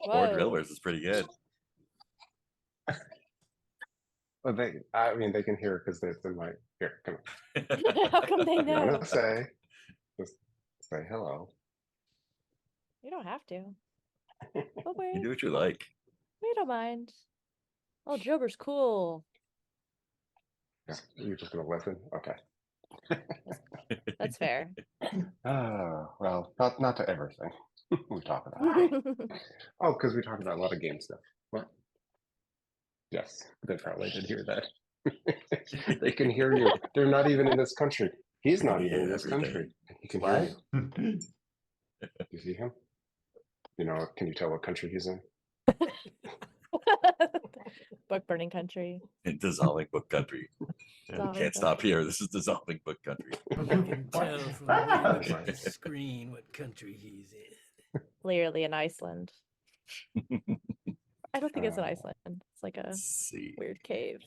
Four Whoa. drillers is pretty good. Well, I mean, they can hear because it's in my here. Come on. How come they You know? want to say, just say hello. You don't have to. You Okay. do what you like. We don't mind. Oh, Jober's cool. Yeah, you're just gonna listen. Okay. That's fair. Well, not to everything we talk about. Oh, because we talked about a lot of game stuff. What? Yes, they probably did hear that. They can hear you. They're not even in this country. He's not even in this country. He can hear you. You see him? You know, can you tell what country he's in? Book burning country. In dissolving book country. Can't stop here. This is dissolving book country. You can tell from the way he looks at the screen what country he's in. Clearly in Iceland. I don't think it's in Iceland. It's like a weird cave.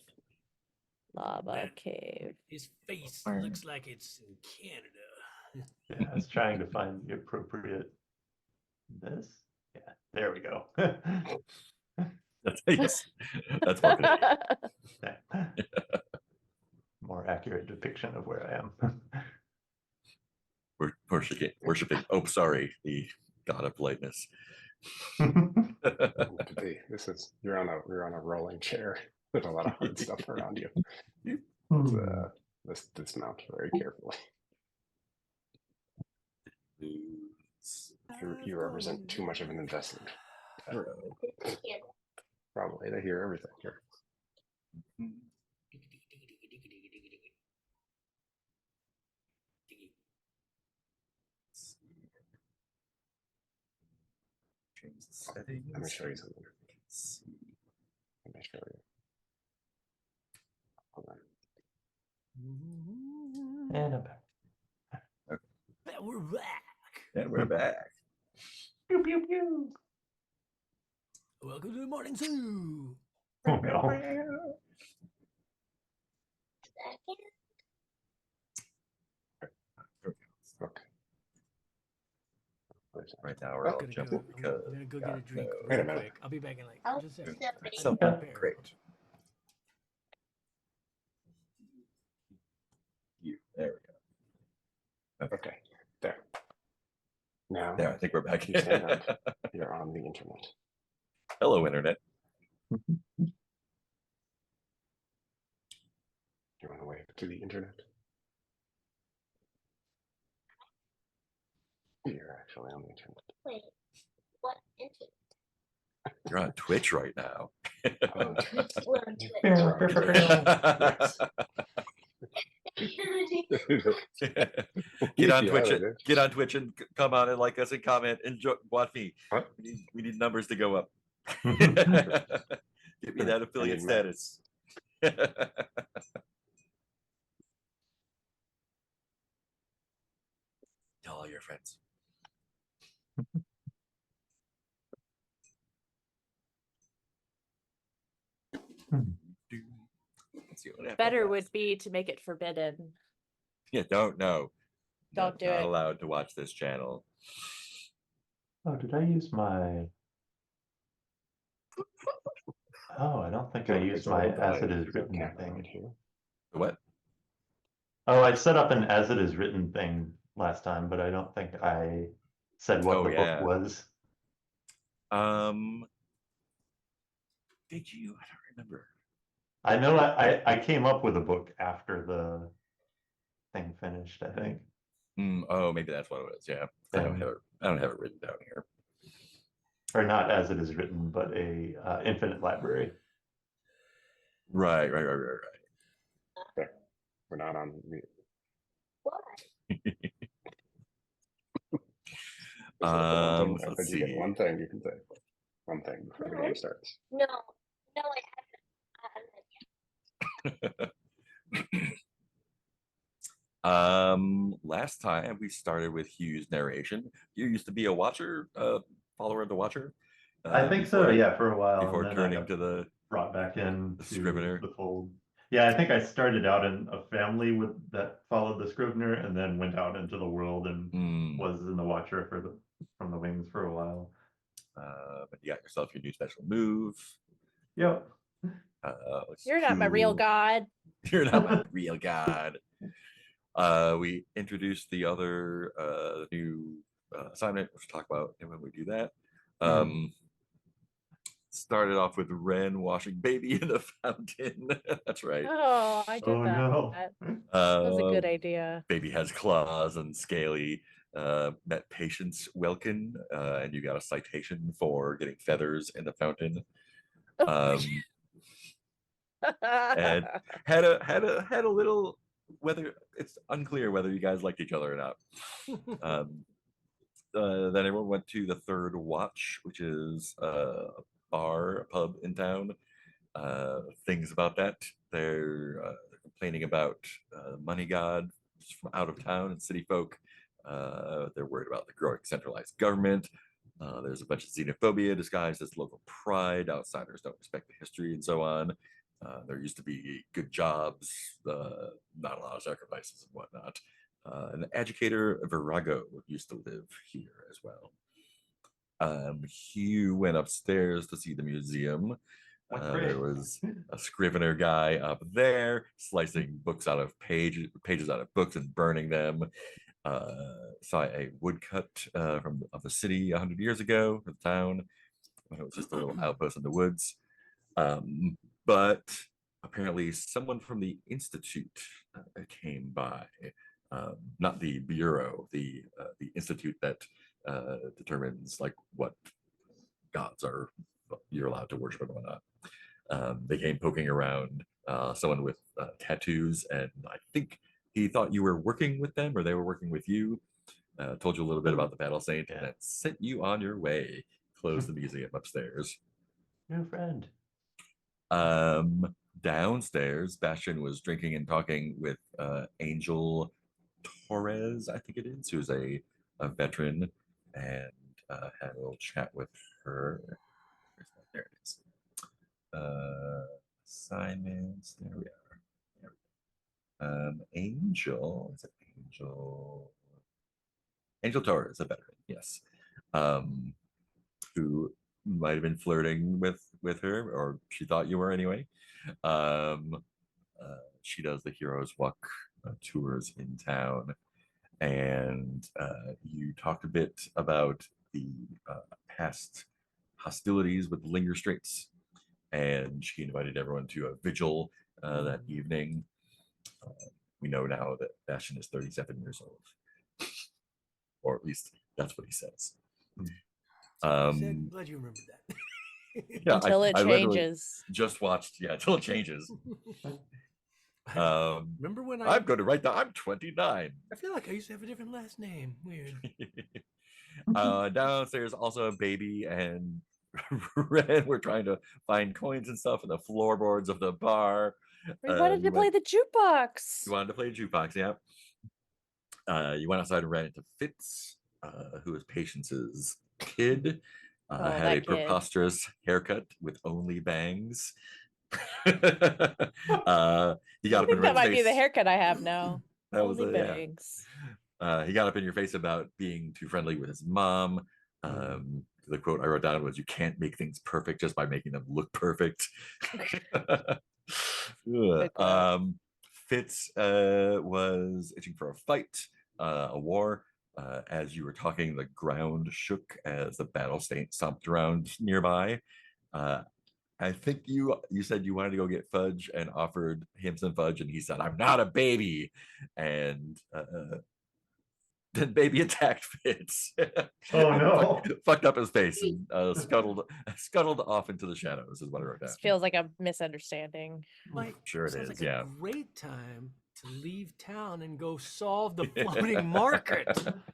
Lava cave. His face looks like it's in Canada. Yeah, I was trying to find the appropriate this. Yeah, there we go. That's more more accurate depiction of where I am. We're worshiping. Oh, sorry, the god of politeness. This is you're on a rolling chair with a lot of hard stuff around you. Let's dismount very carefully. You represent too much of an investment. Probably they hear everything here. Change the settings. Let me show you something. Let me show you. Hold on. And I'm back. Okay. And we're back. And we're back. Pew pew pew. Welcome to the morning zoo. Oh no. Okay. Right now we're all jumping because I'm gonna go get a drink Wait a real minute. quick. I'll be back in like just a second. so great. There we go. Okay. There. Now There, I think we're back. you stand up. You're on the internet. Hello, internet. You want to wave to the internet? You're actually on the internet. Wait, what internet? You're on Twitch right now. Oh, Twitch. We're on Twitch. Get on Yeah, Twitch. it is. Get on Twitch and come on and like us and comment and watch me. Huh? We need numbers to go up. Give me that affiliate status. Tell all your friends. Better would be to make it forbidden. Yeah, don't know. Don't do not it. allowed to watch this channel. Oh, did I use my? Oh, I don't think I used my as it is written thing. What? Oh, I set up an as it is written thing last time, but I don't think I said what the book was. Did you? I don't remember. I know I came up with a book after the thing finished, I think. Oh, maybe that's what it was. Yeah. I don't have it written down here. Or not as it is written, but a infinite library. Right. Okay. We're not on mute. Let's see. You get one thing you can say. One thing before the game starts. No, I haven't. Last time we started with Hugh's narration. You used to be a watcher, follower of the Watcher. I think so. Yeah, for a while. Before turning to the brought back in the Scrivener. The fold. Yeah, I think I started out in a family that followed the Scrivener, and then went out into the world and was in the Watcher from the wings for a while. But you got yourself your new special move. Yep. You're not my real cool. god. You're not my real god. We introduced the other new assignment, which we'll talk about when we do that. Started off with Ren washing baby in the fountain. That's right. Oh, I did Oh that. no. That was a good idea. Baby has claws and scaly. Met Patience Welkin, and you got a citation for getting feathers in the fountain. And had a little, whether it's unclear whether you guys liked each other or not. Then everyone went to the Third Watch, which is a bar, a pub in town. Things about that. They're complaining about money god from out of town and city folk. They're worried about the growing centralized government. There's a bunch of xenophobia disguised as local pride. Outsiders don't respect the history and so on. There used to be good jobs, not a lot of sacrifices and whatnot. An educator, Virago, used to live here as well. Hugh went upstairs to see the museum. There was a scrivener guy up there slicing books out of pages out of books and burning them. Saw a woodcut of the city 100 years ago, the town, when it was just a little outpost in the woods. But apparently someone from the Institute came by. Not the bureau, the institute that determines like what gods are you're allowed to worship and whatnot. They came poking around. Someone with tattoos, and I think he thought you were working with them or they were working with you. Told you a little bit about the battle saint and sent you on your way. Closed the museum upstairs. New friend. Downstairs, Bastion was drinking and talking with Angel Torres, I think it is, who's a veteran, and had a little chat with her. There it is. Assignments. There we are. Angel. Is it Angel? Angel Torres, a veteran, yes. Who might have been flirting with her, or she thought you were anyway. She does the Heroes Walk tours in town, and you talked a bit about the past hostilities with Linger Straits, and she invited everyone to a vigil that evening. We know now that Bastion is 37 years old, or at least that's what he says. Glad you remember that. Yeah, Until it changes. Just watched, yeah, until it changes. Remember when I'm going to write down, I'm 29. I feel like I used to have a different last name. Weird. Downstairs, also a baby and Ren were trying to find coins and stuff in the floorboards of the bar. We wanted to play the jukebox. You wanted to play jukebox, yeah. You went outside and ran into Fitz, who is Patience's kid. Had a preposterous haircut with only bangs. He got up in that might face. be the haircut I have now. That only was bangs. Yeah. He got up in your face about being too friendly with his mom. The quote I wrote down was, "You can't make things perfect just by making them look perfect." Fitz was itching for a fight, a war. As you were talking, the ground shook as the battle stain stomped around nearby. I think you said you wanted to go get fudge and offered him some fudge, and he said, "I'm not a baby," and then baby attacked Fitz. Oh no! Fucked up his face and scuttled off into the shadows. Is what I wrote down. This feels like a misunderstanding. Sure it is. Like yeah. A great time to leave town and go solve the floating market.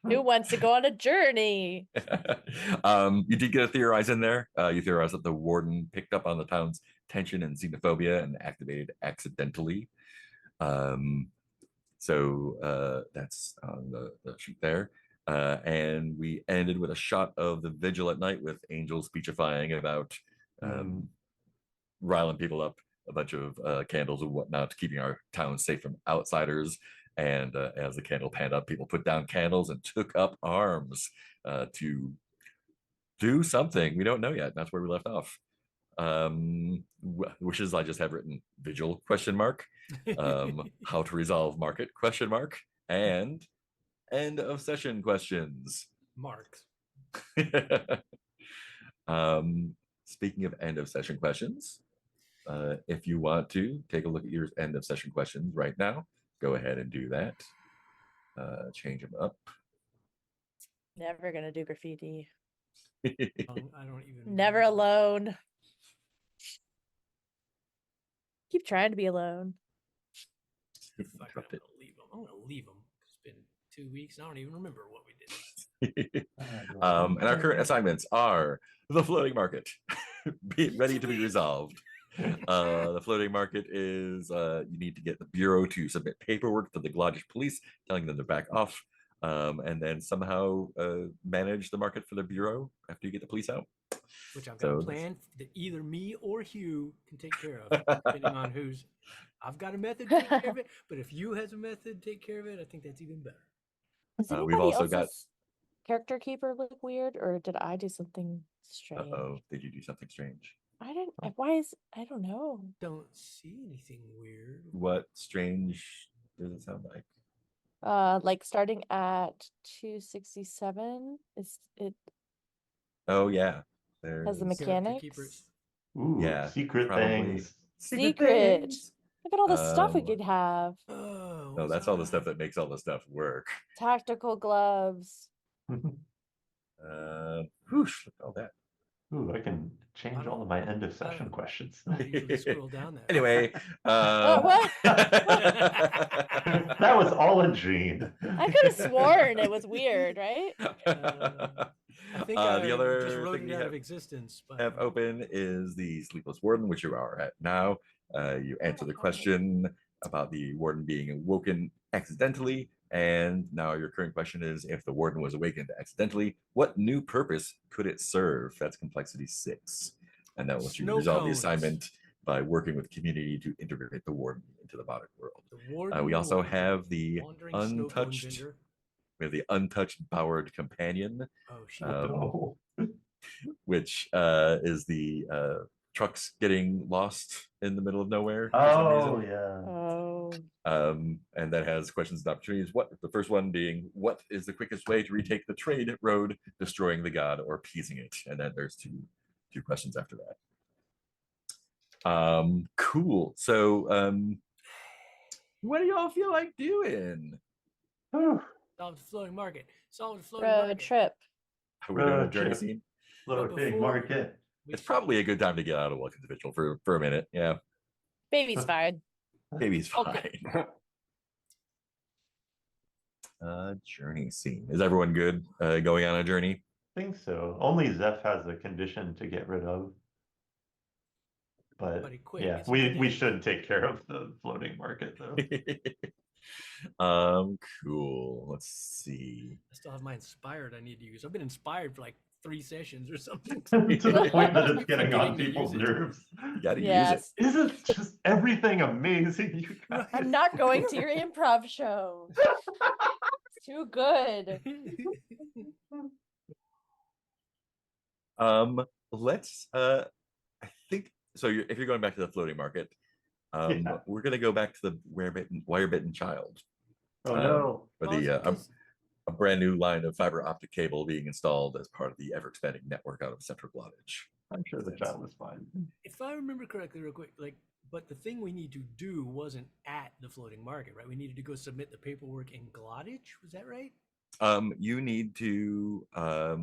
Who wants to go on a journey? You did get a theorize in there. You theorized that the warden picked up on the town's tension and xenophobia and activated accidentally. So that's on the sheet there. And we ended with a shot of the vigil at night with Angel speechifying about riling people up, a bunch of candles and whatnot, keeping our town safe from outsiders. And as the candle panned up, people put down candles and took up arms to do something. We don't know yet. That's where we left off. Wishes I just have written vigil question mark, how to resolve market question mark, and end of session questions. Marks. Speaking of end of session questions, if you want to take a look at your end of session questions right now, go ahead and do that. Change them up. Never gonna do graffiti. I don't even. Never alone. Keep trying to be alone. Fuck, I'm Interrupted. gonna leave them. I'm gonna leave them. It's been 2 weeks. I don't even remember what we did. And our current assignments are the floating market, be ready to be resolved. The floating market is you need to get the bureau to submit paperwork to the Glodgish police, telling them to back off, and then somehow manage the market for the bureau after you get the police out. Which I've got a plan that either me or Hugh can take care of, depending on who's. I've got a method to take care of it, but if Hugh has a method to take care of it, I think that's even better. Does We've anybody also else's got. character keeper look weird, or did I do something strange? Oh, did you do something strange? I didn't. Why is I don't know. Don't see anything weird. What strange does it sound like? Like starting at 267, is it Oh yeah, has the there's Character mechanics? keepers. Ooh, yeah, secret probably. things. Secret. things. Look at all the stuff we Um, could have. Oh, No, that's all the stuff that makes all the stuff work. Tactical gloves. Whoosh, look at all that. Ooh, I can change all of my end of session questions. I usually scroll down there. Anyway, What? That was all a dream. I could have sworn it was weird, right? I think the I just other wrote thing it we out have, of existence. But have open is the Sleepless Warden, which you are at now. You answer the question about the warden being awoken accidentally, and now your current question is, if the warden was awakened accidentally, what new purpose could it serve? That's complexity 6, and that lets you Snow resolve the cones. assignment by working with community to integrate the warden into the modern world. the warden We also will be have the wandering snow cone untouched. vendor. We have the untouched Bowered companion, Oh, she. Oh, which is the trucks getting lost in the middle of nowhere for some oh reason. yeah. Oh. And that has questions and opportunities. What the first one being, what is the quickest way to retake the trade road, destroying the god or appeasing it? And then there's two questions after that. Cool. So what do y'all feel like doing? Solve the floating market. Solve the floating Road market. trip. Are we doing a Road journey trip. scene? Floating before- market. We It's probably a good time to get out of Welcome to Vigil for a minute. Yeah, Baby's fine. baby's fine. Okay. Journey scene. Is everyone good going on a journey? I think so. Only Zeph has a condition to get rid of. But Buddy, quick, yeah, it's we today. should take care of the floating market though. Cool. Let's see. I still have my inspired I need to use. I've been inspired for like 3 sessions or something. To the point that it's getting on Forgetting to people's use it. nerves. You gotta Yes. Isn't just everything amazing, you guys? I'm not going to your improv show. It's too good. use it. Let's I think so. If you're going back to the floating market, Yeah. we're gonna go back to the wire bitten child. Oh no. For Well, the because- a brand new line of fiber optic cable being installed as part of the ever expanding network out of Central Glodage. I'm sure the child was fine. If I remember correctly, real quick, like, but the thing we need to do wasn't at the floating market, right? We needed to go submit the paperwork in Glodage. Was that right? You need to Oh,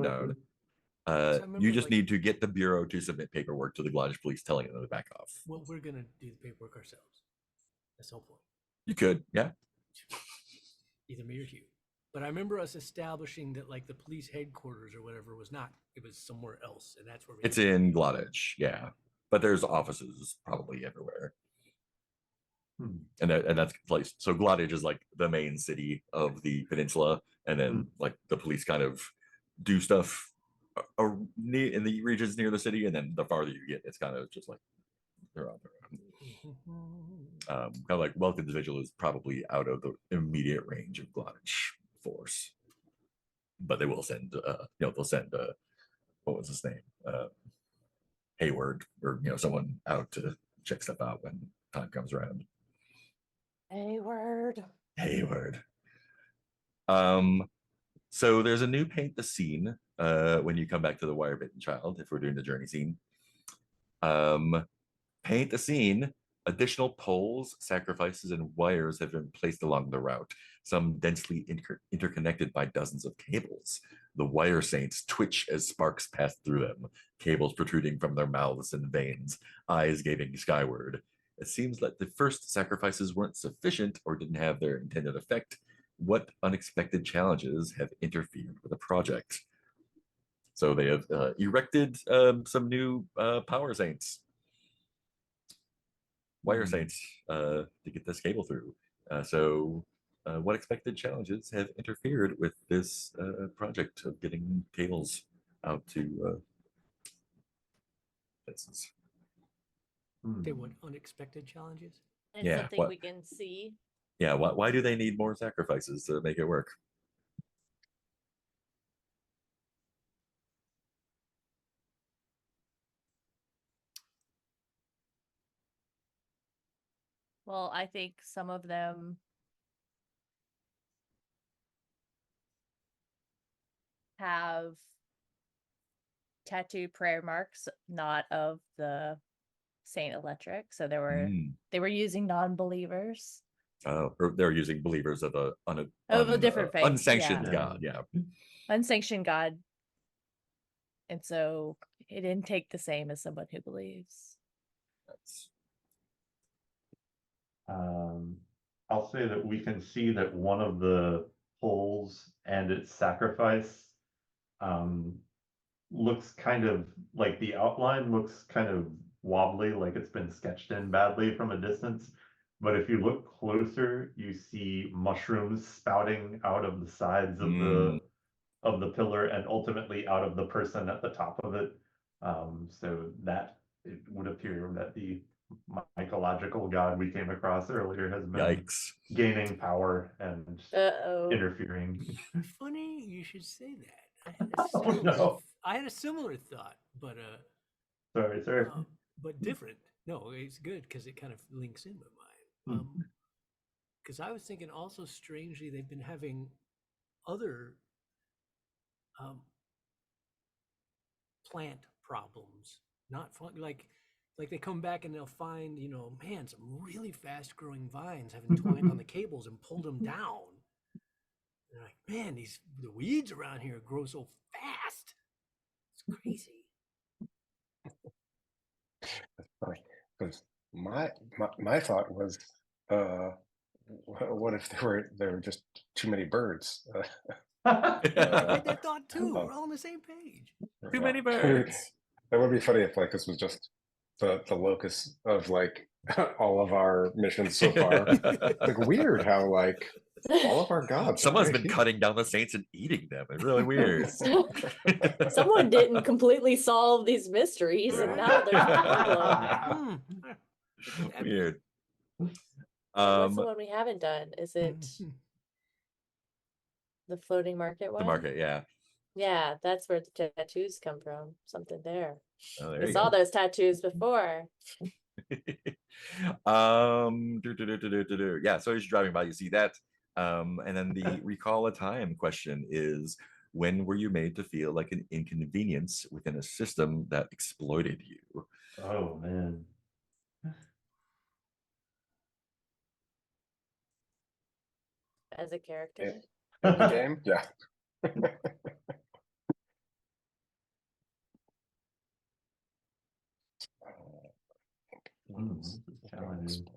down. I You remember, just like- need to get the bureau to submit paperwork to the Glodage police telling them to back off. Well, we're gonna do the paperwork ourselves. That's the whole point. You could, yeah. Either me or Hugh. But I remember us establishing that, like, the police headquarters or whatever was not. It was somewhere else, and that's where we. It's in Glodage, yeah. But there's offices probably everywhere. And that's the place. So Glodage is like the main city of the peninsula, and then like the police kind of do stuff in the regions near the city, and then the farther you get, it's kind of just like they're on their own. Kind of like Welcome to Vigil is probably out of the immediate range of Glodage force. but they will send they'll send what was his name, Hayward, or someone out to check stuff out when time comes around. Hayward. So there's a new paint the scene when you come back to the wire bitten child, if we're doing the journey scene. Paint the scene. Additional poles, sacrifices, and wires have been placed along the route, some densely interconnected by dozens of cables. The wire saints twitch as sparks pass through them, cables protruding from their mouths and veins, eyes gazing skyward. It seems that the first sacrifices weren't sufficient or didn't have their intended effect. What unexpected challenges have interfered with the project? So they have erected some new power saints, wire saints, to get this cable through. So what expected challenges have interfered with this project of getting cables out to places? They want unexpected challenges. And Yeah, something what- we can see. Yeah, why do they need more sacrifices to make it work? Well, I think some of them have tattooed prayer marks, not of the Saint Electric. So they were using non-believers. Or they're using believers of a different faith, unsanctioned yeah. God. Yeah. Unsanctioned God. And so it didn't take the same as someone who believes. That's, I'll say that we can see that one of the poles and its sacrifice looks kind of like the outline looks kind of wobbly, like it's been sketched in badly from a distance. But if you look closer, you see mushrooms spouting out of the sides of the pillar and ultimately out of the person at the top of it. So that it would appear that the mycological god we came across earlier has been yikes. gaining power and interfering. Funny you should say that. I had a similar thought, but Sorry. But different. No, it's good because it kind of links in with mine. Because I was thinking also strangely they've been having other plant problems, not fun, like they come back and they'll find, man, some really fast growing vines have entwined on the cables and pulled them down. And they're like, man, the weeds around here grow so fast. It's crazy. Because my thought was, what if there were just too many birds? I had that thought too. We're all on the same page. Too many birds. That would be funny if this was just the locus of all of our missions so far. Weird how all of our gods. Someone's been cutting down the saints and eating them. It's really weird. Someone didn't completely solve these mysteries, and now there's a problem. Weird. What's the one we haven't done? Is it the floating market one? The market, yeah. Yeah, that's where the tattoos come from. Something there. Oh, there We you saw go. those tattoos before. Yeah, so as you're driving by, you see that. And then the recall a time question is, when were you made to feel like an inconvenience within a system that exploited you? Oh man. As a character? In the game? Yeah. Challenging.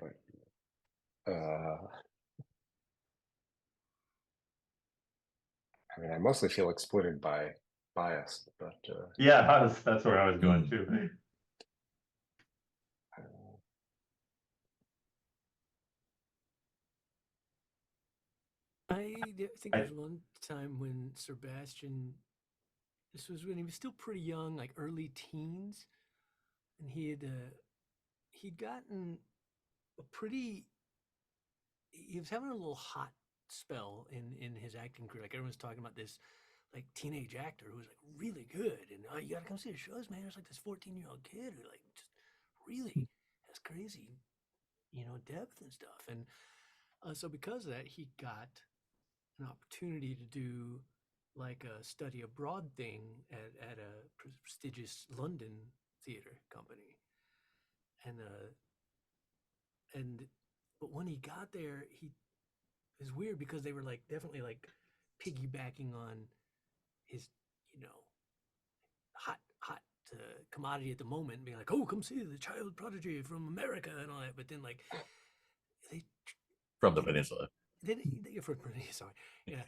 I mostly feel exploited by bias, but yeah, that's where I was going too. I think there was one time when Sebastian, this was when he was still pretty young, like early teens, and he'd gotten he was having a little hot spell in his acting career. Like everyone's talking about this like teenage actor who was like really good, and you gotta come see the shows, man. There's like this 14-year-old kid who like just really has crazy, depth and stuff. And so because of that, he got an opportunity to do like a study abroad thing at a prestigious London theater company. And but when he got there, he it was weird because they were like definitely like piggybacking on his, hot commodity at the moment, being like, oh, come see the child prodigy from America and all that. But then like they From the peninsula. then sorry, yeah.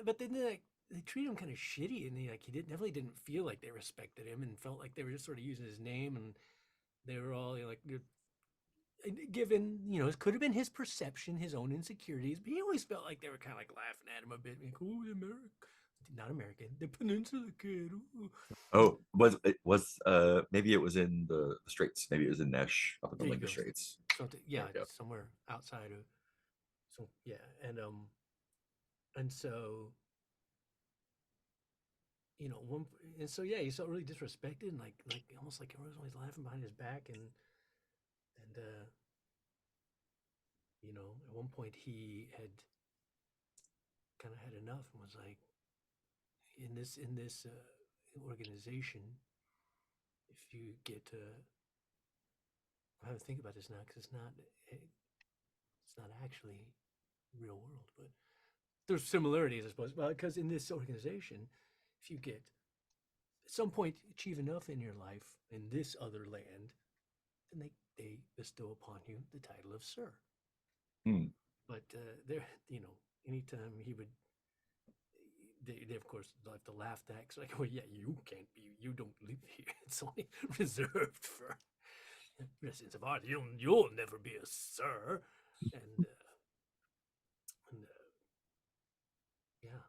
But then they treat him kind of shitty, and he definitely didn't feel like they respected him, and felt like they were just sort of using his name, and they were all like, given, it could have been his perception, his own insecurities, but he always felt like they were kind of like laughing at him a bit, like, oh, the not American, the peninsula kid. Ooh. Oh, maybe it was in the Straits. Maybe it was in Nesh up in the Linga Straits. Something, yeah, somewhere outside of. So yeah, and so, yeah, he felt really disrespected, and like almost like everyone was always laughing behind his back, and at one point he had kind of had enough and was like, in this organization, if you get I have to think about this now because it's not actually real world, but there's similarities, I suppose. Well, because in this organization, if you get at some point achieve enough in your life in this other land, then they bestow upon you the title of Sir. But there, anytime he would, they of course like to laugh at, because like, well, yeah, you don't live here. It's only reserved for residents of Earth. You'll never be a Sir, and yeah,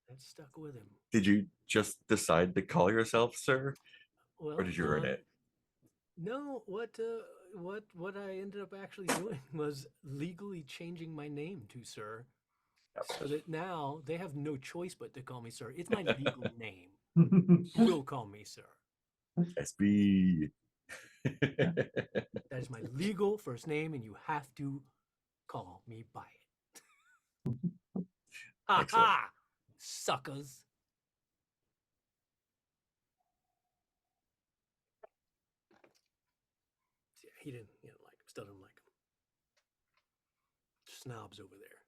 that stuck with him. Did you just decide to call yourself Sir, or did you earn it? No, what I ended up actually doing was legally changing my name to Sir, so that now they have no choice but to call me Sir. It's my legal name. You will call me Sir. SB. That is my legal first name, and you have to call me by it. Ha ha, suckers. Yeah, he didn't like him. Still didn't like him. Snobs over there.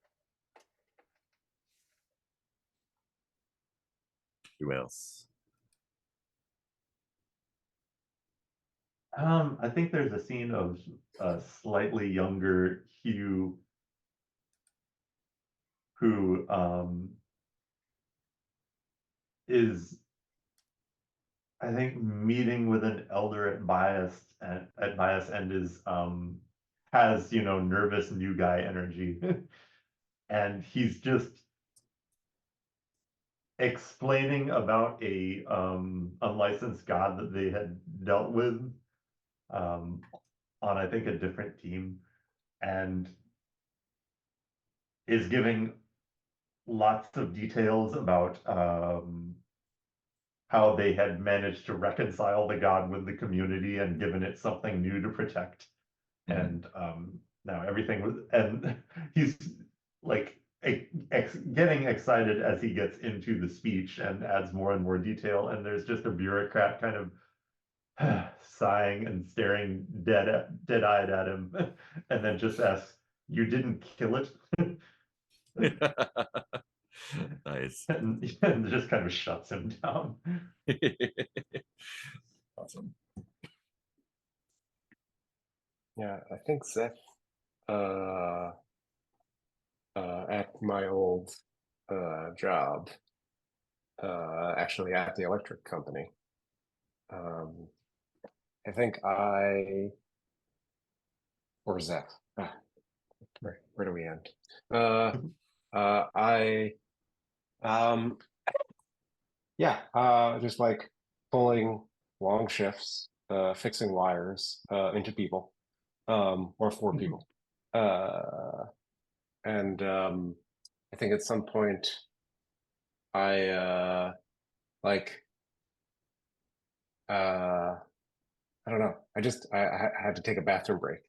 Who else? I think there's a scene of a slightly younger Hugh who is, I think, meeting with an elder at Bias and is has nervous new guy energy, and he's just explaining about a unlicensed god that they had dealt with on, I think, a different team, and is giving lots of details about how they had managed to reconcile the god with the community and given it something new to protect. And now everything was, and he's like getting excited as he gets into the speech and adds more and more detail, and there's just a bureaucrat kind of sighing and staring dead-eyed at him, and then just asks, "You didn't kill it?" Nice. And just kind of shuts him down. Awesome. Yeah, I think Seth at my old job, actually at the electric company, I think or Zeph. Where do we end? Just like pulling long shifts, fixing wires into people, or for people, and I think at some point I I don't know. I had to take a bathroom break,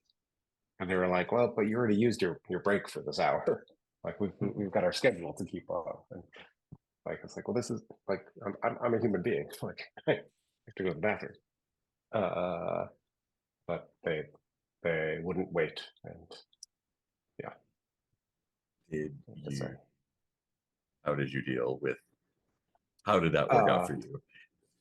and they were like, "Well, but you already used your break for this hour. Like we've got our schedule to keep up." And like it's like, well, this is like I'm a human being. Like I have to go to the bathroom. But they wouldn't wait, and yeah. Did It's you? How did you deal with? How did that work out for you?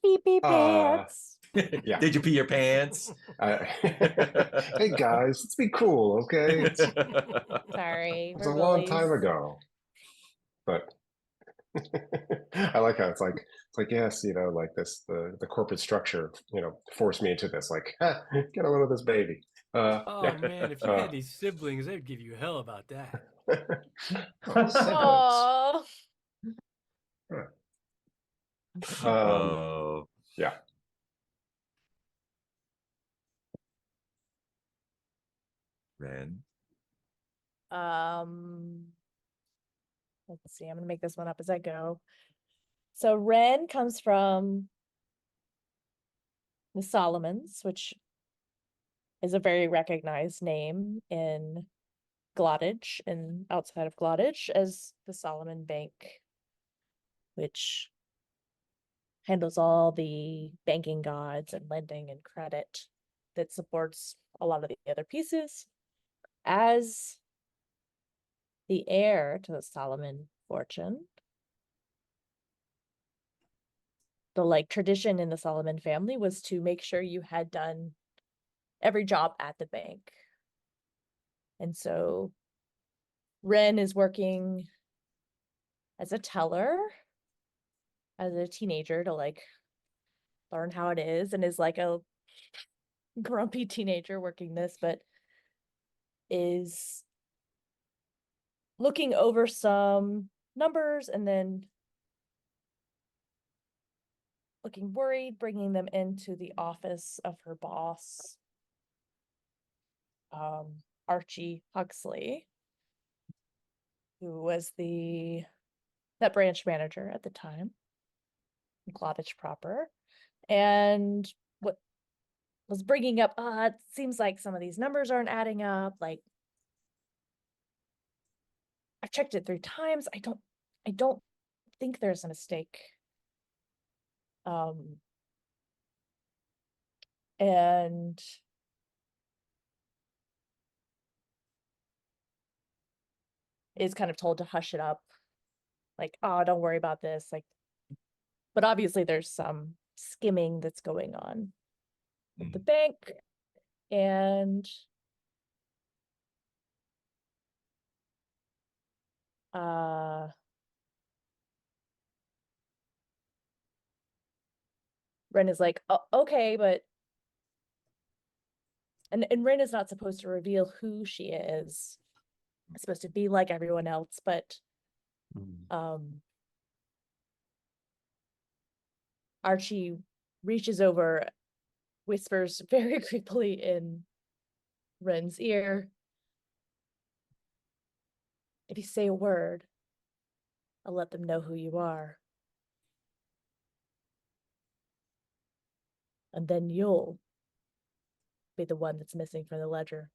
Beep beep pants. Yeah. Did you pee your pants? Hey guys, let's be cool, okay? Sorry, It's a we're long time bullies. ago, but I like how it's like yes, you know, like this the corporate structure, you know, forced me into this. Like, get a load of this baby. Oh Yeah. man, if you had these siblings, they'd give you hell about that. Oh, siblings. Aww. Oh, Yeah. Ren. Let's see. I'm gonna make this one up as I go. So Ren comes from the Solomons, which is a very recognized name in Glottage and outside of Glottage as the Solomon Bank, which handles all the banking gods and lending and credit that supports a lot of the other pieces. As the heir to the Solomon fortune, the like tradition in the Solomon family was to make sure you had done every job at the bank. And so Ren is working as a teller as a teenager to like learn how it is, and is like a grumpy teenager working this, but is looking over some numbers and then looking worried, bringing them into the office of her boss, Archie Huxley, who was that branch manager at the time in Clottage proper, and what was bringing up, it seems like some of these numbers aren't adding up. Like, I've checked it 3 times. I don't think there's a mistake. And is kind of told to hush it up. Like, oh, don't worry about this. Like, but obviously there's some skimming that's going on at the bank, and Ren is like, oh, okay, but and Ren is not supposed to reveal who she is. It's supposed to be like everyone else, but Archie reaches over, whispers very creepily in Ren's ear, if you say a word, I'll let them know who you are. And then you'll be the one that's missing from the ledger.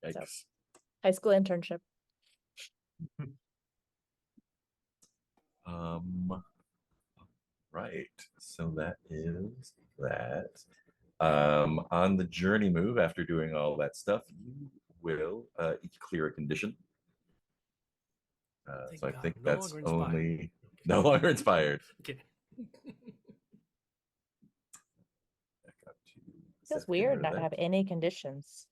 Yikes. So, high school internship. Right. So that is that. On the journey move, after doing all that stuff, you will clear a condition. So I think no that's longer inspired. only no longer inspired. Okay. Feels weird not to have any conditions.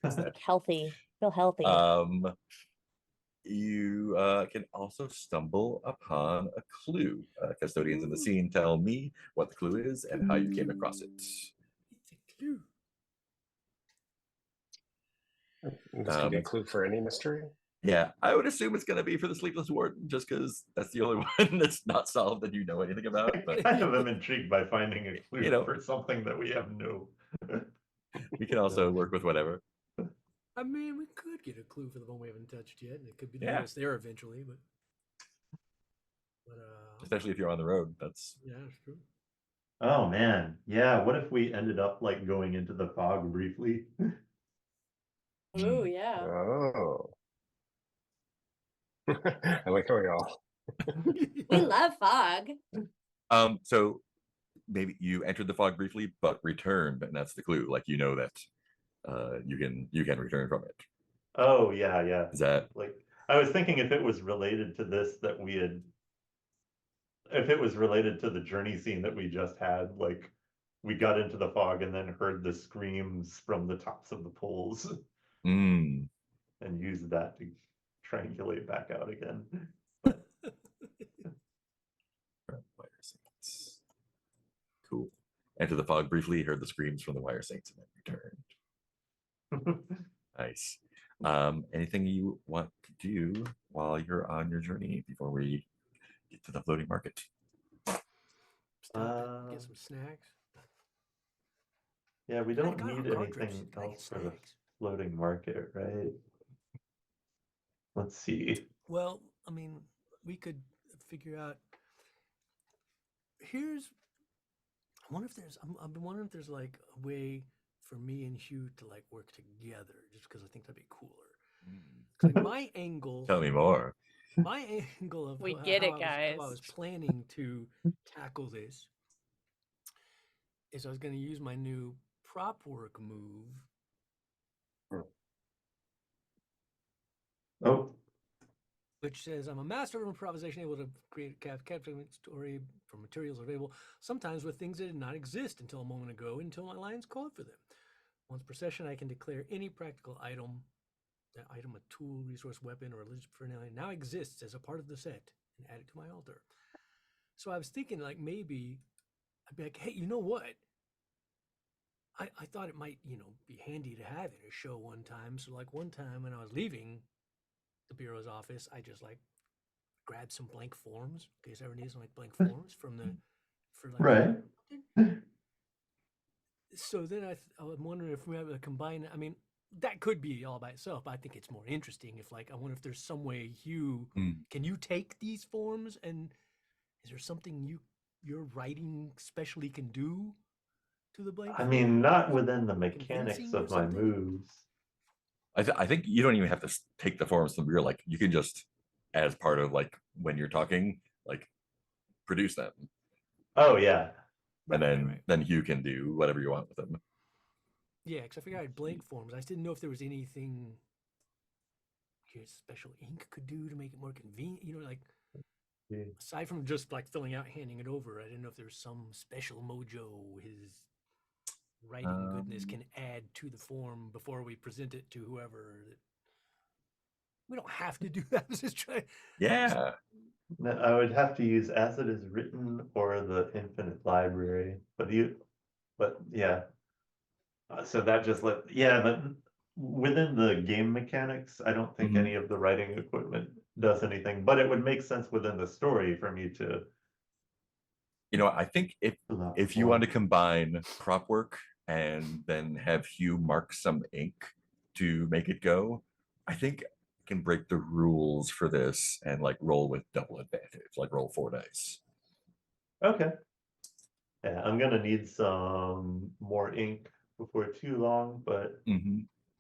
Is that Like healthy. Feel healthy. You can also stumble upon a clue. Custodians in the scene tell me what the clue is and how you came across it. It's a clue. This can be a clue for any mystery. Yeah, I would assume it's going to be for the Sleepless Warden, just because that's the only one that's not solved that you know anything about. But I kind of am intrigued by finding a clue You know. for something that we have no. we can also work with whatever. I mean, we could get a clue for the one we haven't touched yet, and it could be Yeah. lead us there eventually. But Especially if you're on the road. That's yeah, that's true. Oh man, yeah. What if we ended up like going into the fog briefly? Ooh, yeah. Oh. I like how we all. We love fog. so maybe you entered the fog briefly, but returned, and that's the clue. Like you know that you can return from it. Oh yeah, yeah. Is that Like I was thinking if it was related to this that we had, if it was related to the journey scene that we just had, like we got into the fog and then heard the screams from the tops of the poles mm, and used that to triangulate back out again. wire saints? Cool. Enter the fog briefly, heard the screams from the wire saints, and then returned. Nice. Anything you want to do while you're on your journey before we get to the floating market? Stop, get some snacks. Yeah, we Can I don't go on need card trips? anything Can I get else for the snacks? floating market, right? Let's see. Well, I mean, we could figure out. I wonder if I've been wondering if there's like a way for me and Hugh to like work together, just because I think that'd be cooler. 'Cause, like, my angle, Tell me more. my angle of We how get it, I guys. was planning to tackle this is I was going to use my new prop work move. Oh, Which says I'm a master of improvisation, able to create a captivating story from materials available, sometimes with things that did not exist until a moment ago, until my lines called for them. Once per session, I can declare any practical item, that item, a tool, resource, weapon, or religious paraphernalia, now exists as a part of the set, and add it to my altar. So I was thinking, like, maybe I'd be like, hey, you know what? I thought it might, be handy to have in a show one time. So, like, one time when I was leaving the bureau's office, I just like grab some blank forms in case I ever need some like blank forms for like right. So then I'm wondering if we have to combine. I mean, that could be all by itself, but I think it's more interesting if like I wonder if there's some way can you take these forms and is there something your writing specially can do to the blank I mean, not forms? within the mechanics Convincing or of my something? moves. I think you don't even have to take the forms from your, like you can just, as part of like when you're talking, like produce them, Oh yeah. and then Right. then you can do whatever you want with them. Yeah, because I figured I had blank forms. I just didn't know if there was anything your special ink could do to make it more convenient. Like Yeah. aside from just like filling out, handing it over, I didn't know if there was some special mojo his writing goodness can add to the form before we present it to whoever. We don't have to do that. Just try. Yeah. No, I would have to use as it is written or the infinite library, but yeah. So that just but within the game mechanics, I don't think Mhm. any of the writing equipment does anything, but it would make sense within the story for me to. I think if you want to combine prop work and then have Hugh mark some ink to make it go, I think I can break the rules for this and like roll with double advantage, like roll 4 dice. Okay. Yeah, I'm gonna need some more ink before too long, but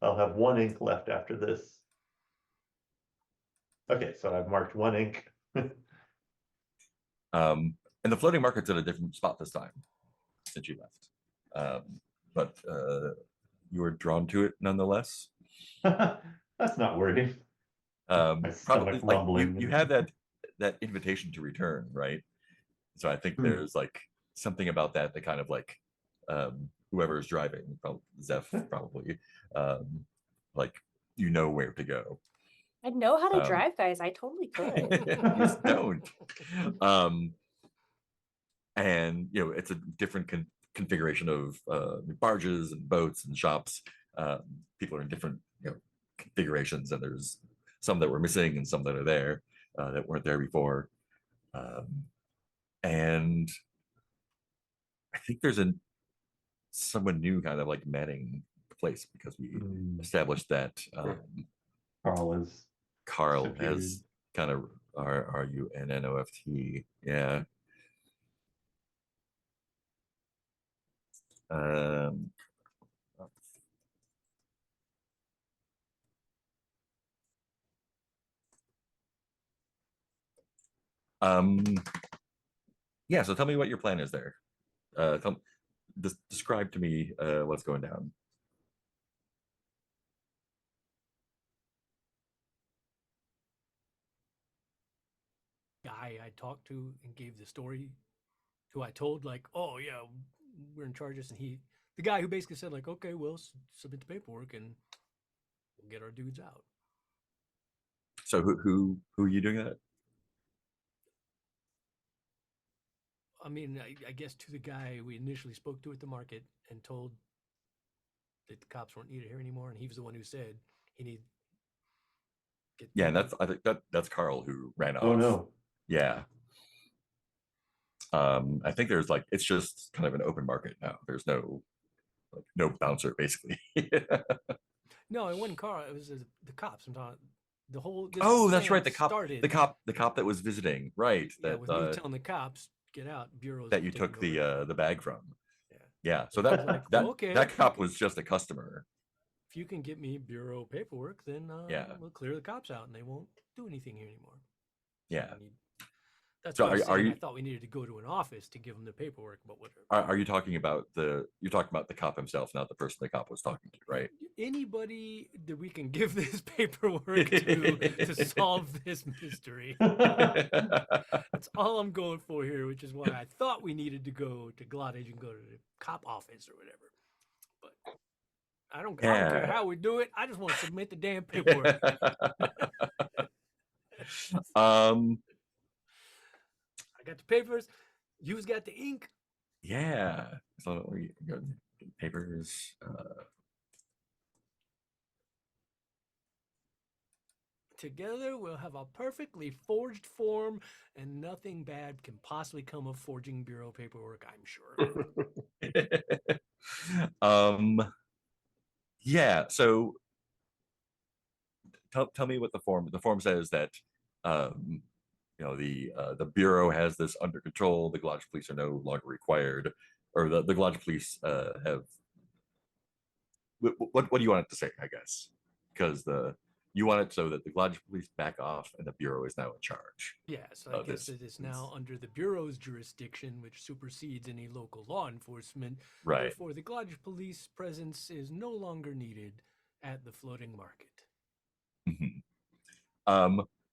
I'll have 1 ink left after this. Okay, so I've marked 1 ink. And the floating market's at a different spot this time since you left. But you were drawn to it nonetheless. That's not wordy. My Probably stomach like rumbling. you have that invitation to return, right? So I think there's like something about that kind of like whoever is driving, probably Zeph, probably like where to go. I know how to drive, guys. I totally could. You just don't. And it's a different configuration of barges and boats and shops. People are in different configurations, and there's some that were missing and some that are there that weren't there before. And I think there's someone new kind of like manning place because we Mm, established that Carl is Carl subdued. has kind of RUNNOFT. Yeah. Um, um, yeah, so tell me what your plan is there. Describe to me what's going down. Guy I talked to and gave the story, who I told like, oh yeah, we're in charge of this, and the guy who basically said like, okay, well, submit the paperwork and we'll get our dudes out. So who are you doing that? I mean, I guess to the guy we initially spoke to at the market and told that the cops weren't needed here anymore, and he was the one who said he need get Yeah, and people- I think that's Carl who ran off. Oh no. Yeah. I think there's like it's just kind of an open market now. There's no bouncer basically. No, it wasn't Carl. It was the cops. I'm talking the whole. This Oh, that's right. plan The cop, started. the cop that was visiting, right? Yeah, That with me telling the cops get out. Bureaus that you taking took over. the bag from. Yeah. Yeah. So And I that was like, that well, okay, that if you cop can- was just a customer. If you can get me bureau paperwork, then Yeah. we'll clear the cops out, and they won't do anything here anymore. So Yeah. that's So what I was are saying. you- I thought we needed to go to an office to give them the paperwork, but whatever. Are you talking about you're talking about the cop himself, not the person the cop was talking to, right? Anybody that we can give this paperwork to solve this mystery. That's all I'm going for here, which is why I thought we needed to go to Glottage and go to the cop office or whatever. But I don't care Yeah. how we do it. I just want to submit the damn paperwork. um. I got the papers. You've got the ink. Yeah. So we go papers. Together, we'll have a perfectly forged form, and nothing bad can possibly come of forging bureau paperwork, I'm sure. Yeah. So tell me what the form says that the bureau has this under control. The Glodge police are no longer required, or the Glodge police have. What do you want it to say? I guess because you want it so that the Glodge police back off and the bureau is now in charge. Yeah, so I guess it is now under the bureau's jurisdiction, which supersedes any local law enforcement. Right. Therefore, the Glodge police presence is no longer needed at the floating market.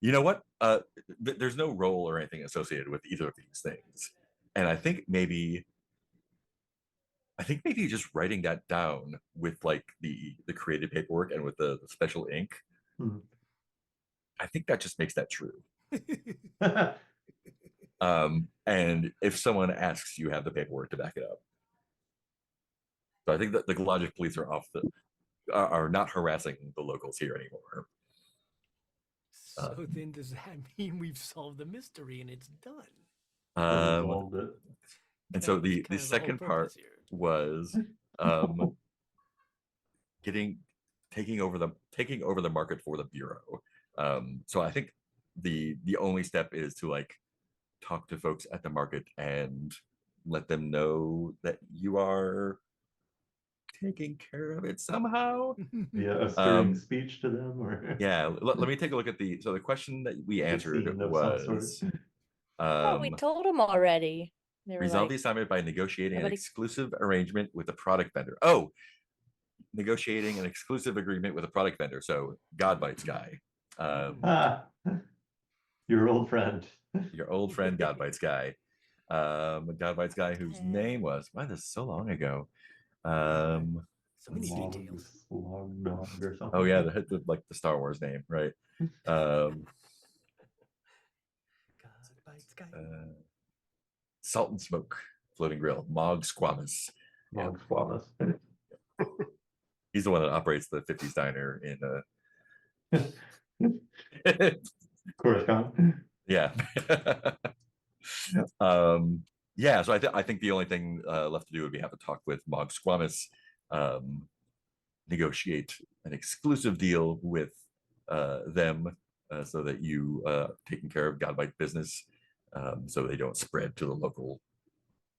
You know what? There's no role or anything associated with either of these things, and I think maybe just writing that down with like the created paperwork and with the special ink, Mhm. I think that just makes that true. And if someone asks, you have the paperwork to back it up. So I think that the Logic police are not harassing the locals here anymore. So then does that mean we've solved the mystery and it's done? Resolved it. And so That was the kind of second whole part purpose here. was taking over the market for the bureau. So I think the only step is to like talk to folks at the market and let them know that you are taking care of it somehow. Yeah, a stirring speech to them, or Yeah, let me take a look at the question that we answered scene of some sort. was Oh, we told them already. They were resolve like, the assignment by negotiating an nobody- exclusive arrangement with a product vendor. Oh, negotiating an exclusive agreement with a product vendor. So God Bites Guy, Ah, your old friend. your old friend God Bites Guy, God Bites Guy whose name was, wow, this is so long ago. So many Log- details. Log dog or something. Oh yeah, like the Star Wars name, right? God bites guy. Salt and Smoke Floating Grill, Mog Squamus. Log squamous. He's the one that operates the 50s diner in Coruscant. yeah. Yeah, so I think the only thing left to do would be have to talk with Mog Squamus, negotiate an exclusive deal with them so that you taking care of Godbite business so they don't spread to the local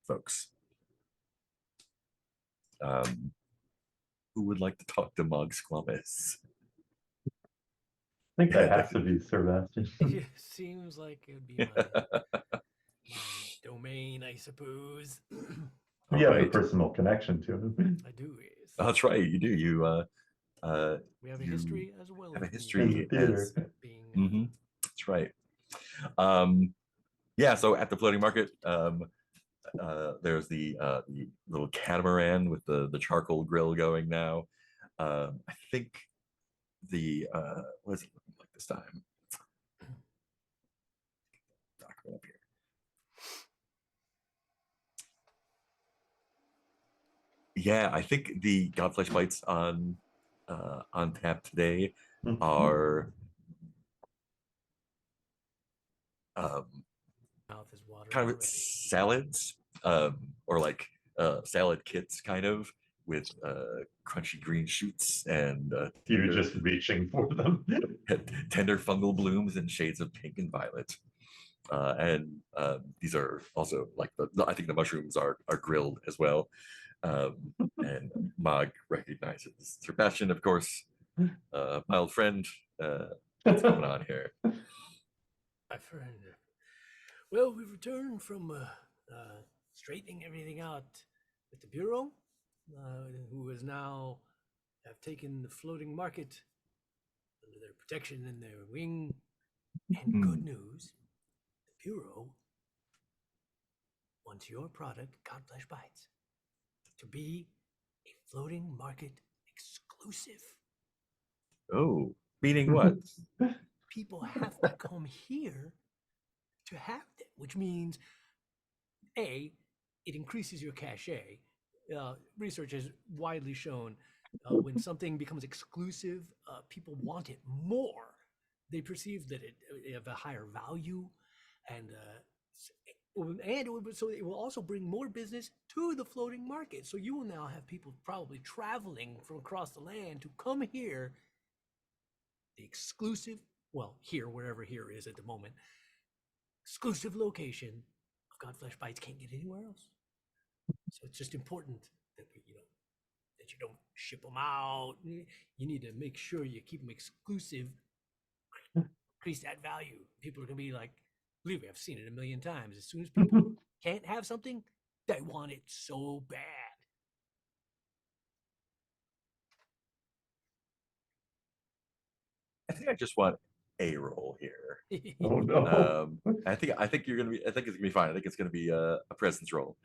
folks. Who would like to talk to Mog Squammus? I think that has to be Sebastian. It seems like it would be my domain, I suppose. You have a Alright. personal connection to him. I do. Yes. That's right, you do. You We have a you history as well. have a as me history as being. Mhm, that's right. Yeah, so at the floating market, there's the little catamaran with the charcoal grill going now. I think the what is it looking like this time? Document up here. Yeah, I think the Godflesh bites on tap today are Mouth is watering kind of already. salads or like salad kits kind of with crunchy green shoots and You're just reaching for them. tender fungal blooms in shades of pink and violet. And these are also like I think the mushrooms are grilled as well. And Mog recognizes Sebastian, of course, my old friend. What's going on here? My friend. Well, we've returned from straightening everything out with the Bureau, who has now have taken the floating market under their protection and their wing. And good news, the Bureau wants your product, Godflesh Bites, to be a floating market exclusive. Oh, meaning what? People have to come here to have them, which means A, it increases your cachet. Research has widely shown when something becomes exclusive, people want it more. They perceive that it have a higher value, and so it will also bring more business to the floating market. So you will now have people probably traveling from across the land to come here. The exclusive, well, here, wherever here is at the moment, exclusive location of Godflesh Bites can't get anywhere else. So it's just important that that you don't ship them out. You need to make sure you keep them exclusive, increase that value. People are gonna be like, believe me, I've seen it a million times. As soon as people can't have something, they want it so bad. I think I just want a roll here. Oh no. I think you're gonna be. I think it's gonna be fine. I think it's gonna be a presence roll,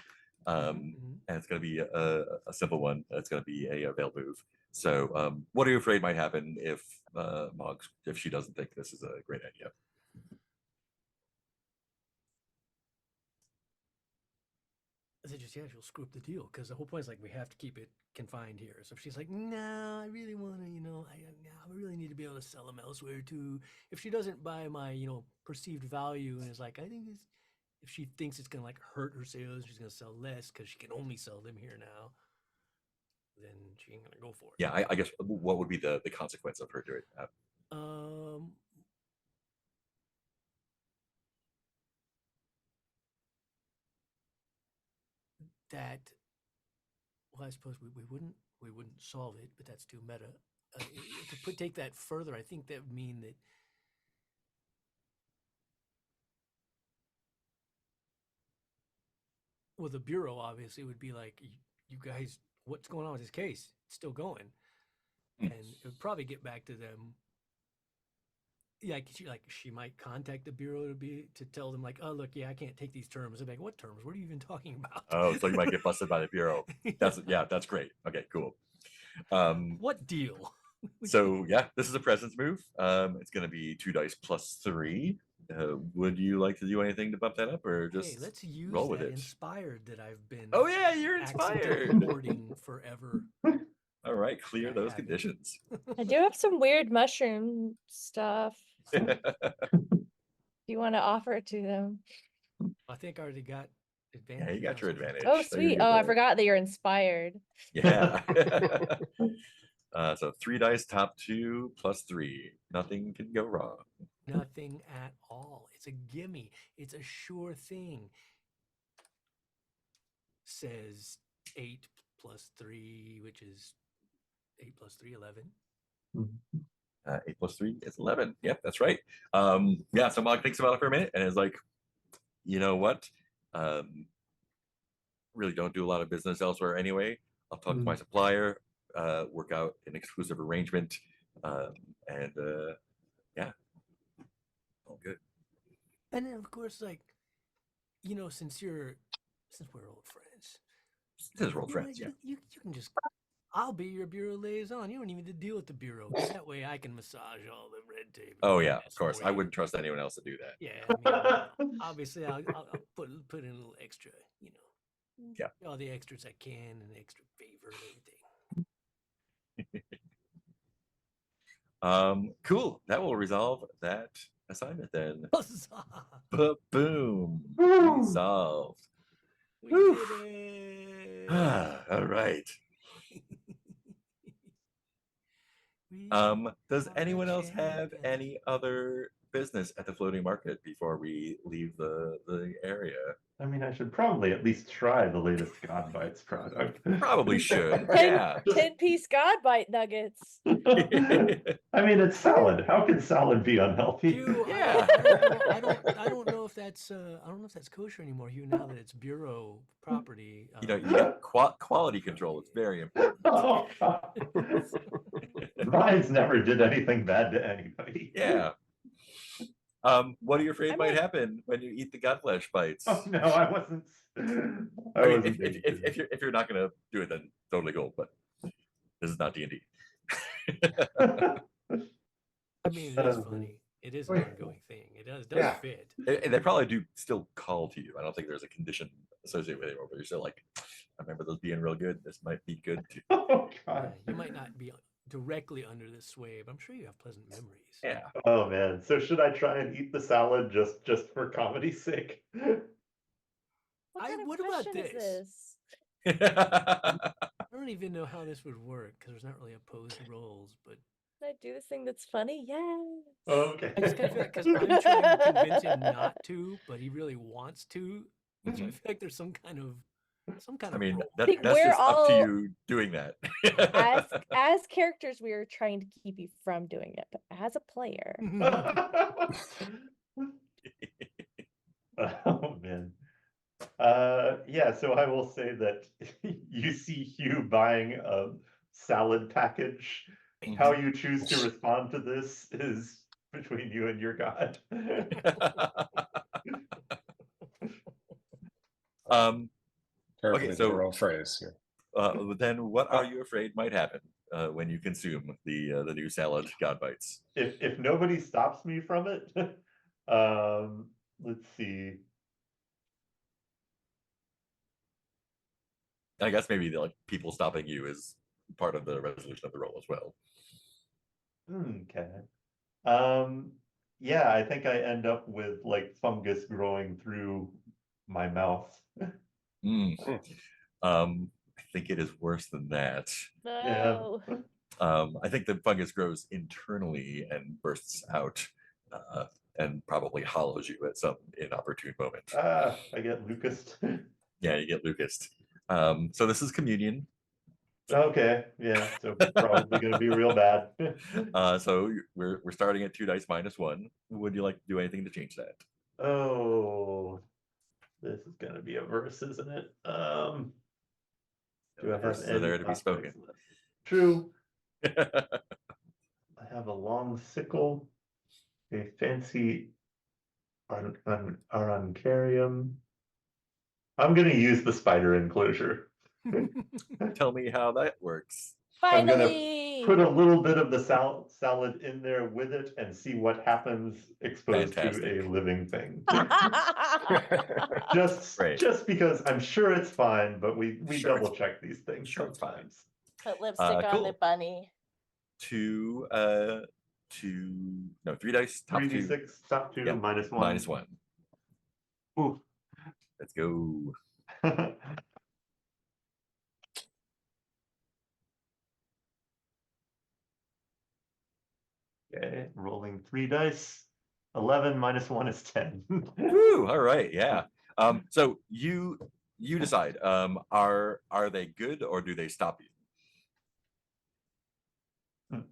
and it's gonna be a simple one. It's gonna be a veil move. So, what are you afraid might happen if Mog, if she doesn't think this is a great idea? I said, just, yeah, she'll screw up the deal, because the whole point is like we have to keep it confined here. So if she's like, no, I really want to, I really need to be able to sell them elsewhere too. If she doesn't buy my, perceived value and is like, I think this, if she thinks it's gonna like hurt her sales, she's gonna sell less because she can only sell them here now, then she ain't gonna go for it. Yeah, I guess what would be the consequence of her doing that? That, well, I suppose we wouldn't solve it, but that's too meta. To take that further, I think that would mean that well, the Bureau obviously would be like, you guys, what's going on with this case? It's still going, and it would probably get back to them. Yeah, she might contact the Bureau to tell them like, oh look, yeah, I can't take these terms. They're like, what terms? What are you even talking about? Oh, so you might get busted by the Bureau. That's great. Okay, cool. What deal? So yeah, this is a presence move. It's going to be 2 dice plus 3. Would you like to do anything to bump that up, or just let's use roll with that it? inspired that I've been. Oh yeah, you're inspired. Hoarding forever. All right, clear those conditions. I do have some weird mushroom stuff. Do you want to offer it to them? I think I already got advantage. Yeah, you got your advantage. Oh, So sweet. Oh, I forgot that you're inspired. Yeah. So 3 dice, top 2, +3. Nothing can go wrong. Nothing at all. It's a gimme. It's a sure thing. Says 8 plus 3, which is 8 plus 3, 11. 8 plus 3 is 11. Yep, that's right. Yeah, so Mog thinks about it for a minute and is like, you know what? Really don't do a lot of business elsewhere anyway. I'll talk to my supplier, work out an exclusive arrangement, and yeah, all good. And then, of course, like, since we're old friends, This is old friends, yeah. you can just, I'll be your bureau liaison. You don't even need to deal with the bureau. 'Cause that way I can massage all the red tape. Oh yeah, of mess course. for I you. wouldn't trust anyone else to do that. Yeah, I mean, obviously I'll put in a little extra, Yeah. all the extras I can, and extra favor and everything. Cool. That will resolve that assignment then. Huzzah! Boom. Woo! Resolved. We Whew. did it. All right. We Does are anyone else have champions. any other business at the floating market before we leave the area? I mean, I should probably at least try the latest God Bites product. Probably should. 10 Yeah. 10-piece God bite nuggets. I mean, it's salad. How can salad be unhealthy? Hugh, Yeah. I don't know if that's kosher anymore, Hugh. Now that it's bureau property, You get quality control. It's very important. Oh, God. Vines never did anything bad to anybody. Yeah. What are you afraid I might might- happen when you eat the godflesh bites? Oh no, I wasn't. I mean, wasn't being if you're not gonna do it, then totally cool. But this is not D&D. I mean, it is funny. It is an ongoing thing. It does Yeah. fit. And they probably do still call to you. I don't think there's a condition associated with it, but you're still like, I remember those being real good. This might be good too. Oh Yeah, God. you might not be directly under this sway, but I'm sure you have pleasant memories. Yeah. Oh man. So should I try and eat the salad just for comedy's sake? What kind of what about question is this? this? I don't even know how this would work because there's not really opposed roles, but Can I do this thing that's funny? Yes. Okay. I just kind of feel like because I'm trying to convince him not to, but he really wants to. So I feel like there's some kind of I mean, role. that's We're just up to all- you doing that. As characters, we are trying to keep you from doing it, but as a player, Oh man. Yeah, so I will say that you see Hugh buying a salad package. How you choose to respond to this is between you and your God. Carefully Okay, so- literal phrase here. Then what are you afraid might happen when you consume the new salad God bites? If nobody stops me from it, let's see. I guess maybe like people stopping you is part of the resolution of the role as well. Okay. Yeah, I think I end up with like fungus growing through my mouth. Mm. I think it is worse than that. no. I think the fungus grows internally and bursts out, and probably hollows you at some inopportune moment. Ah, I get Lucas. Yeah, you get Lucas. So this is communion. Okay, yeah, so probably gonna be real bad. So we're starting at 2 dice -1. Would you like to do anything to change that? Oh, this is gonna be a verse, isn't it? Do I have Verses are any there to be hot spoken. dice left? True. I have a long sickle, a fancy Arancarium. I'm gonna use the spider enclosure. Tell me how that works. I'm gonna Finally. put a little bit of the salad in there with it and see what happens exposed to Fantastic. a living thing. Great. Just because I'm sure it's fine, but we Sure it's- double check these things sure it's fine. sometimes. Put lipstick on the cool. bunny. 3 dice, top 2, 3d6, top 2, Yeah, -1. -1. Ooh. Let's go. 3 dice. 11 minus 1 is 10. Woo, all right, yeah. So you decide. Are they good or do they stop you?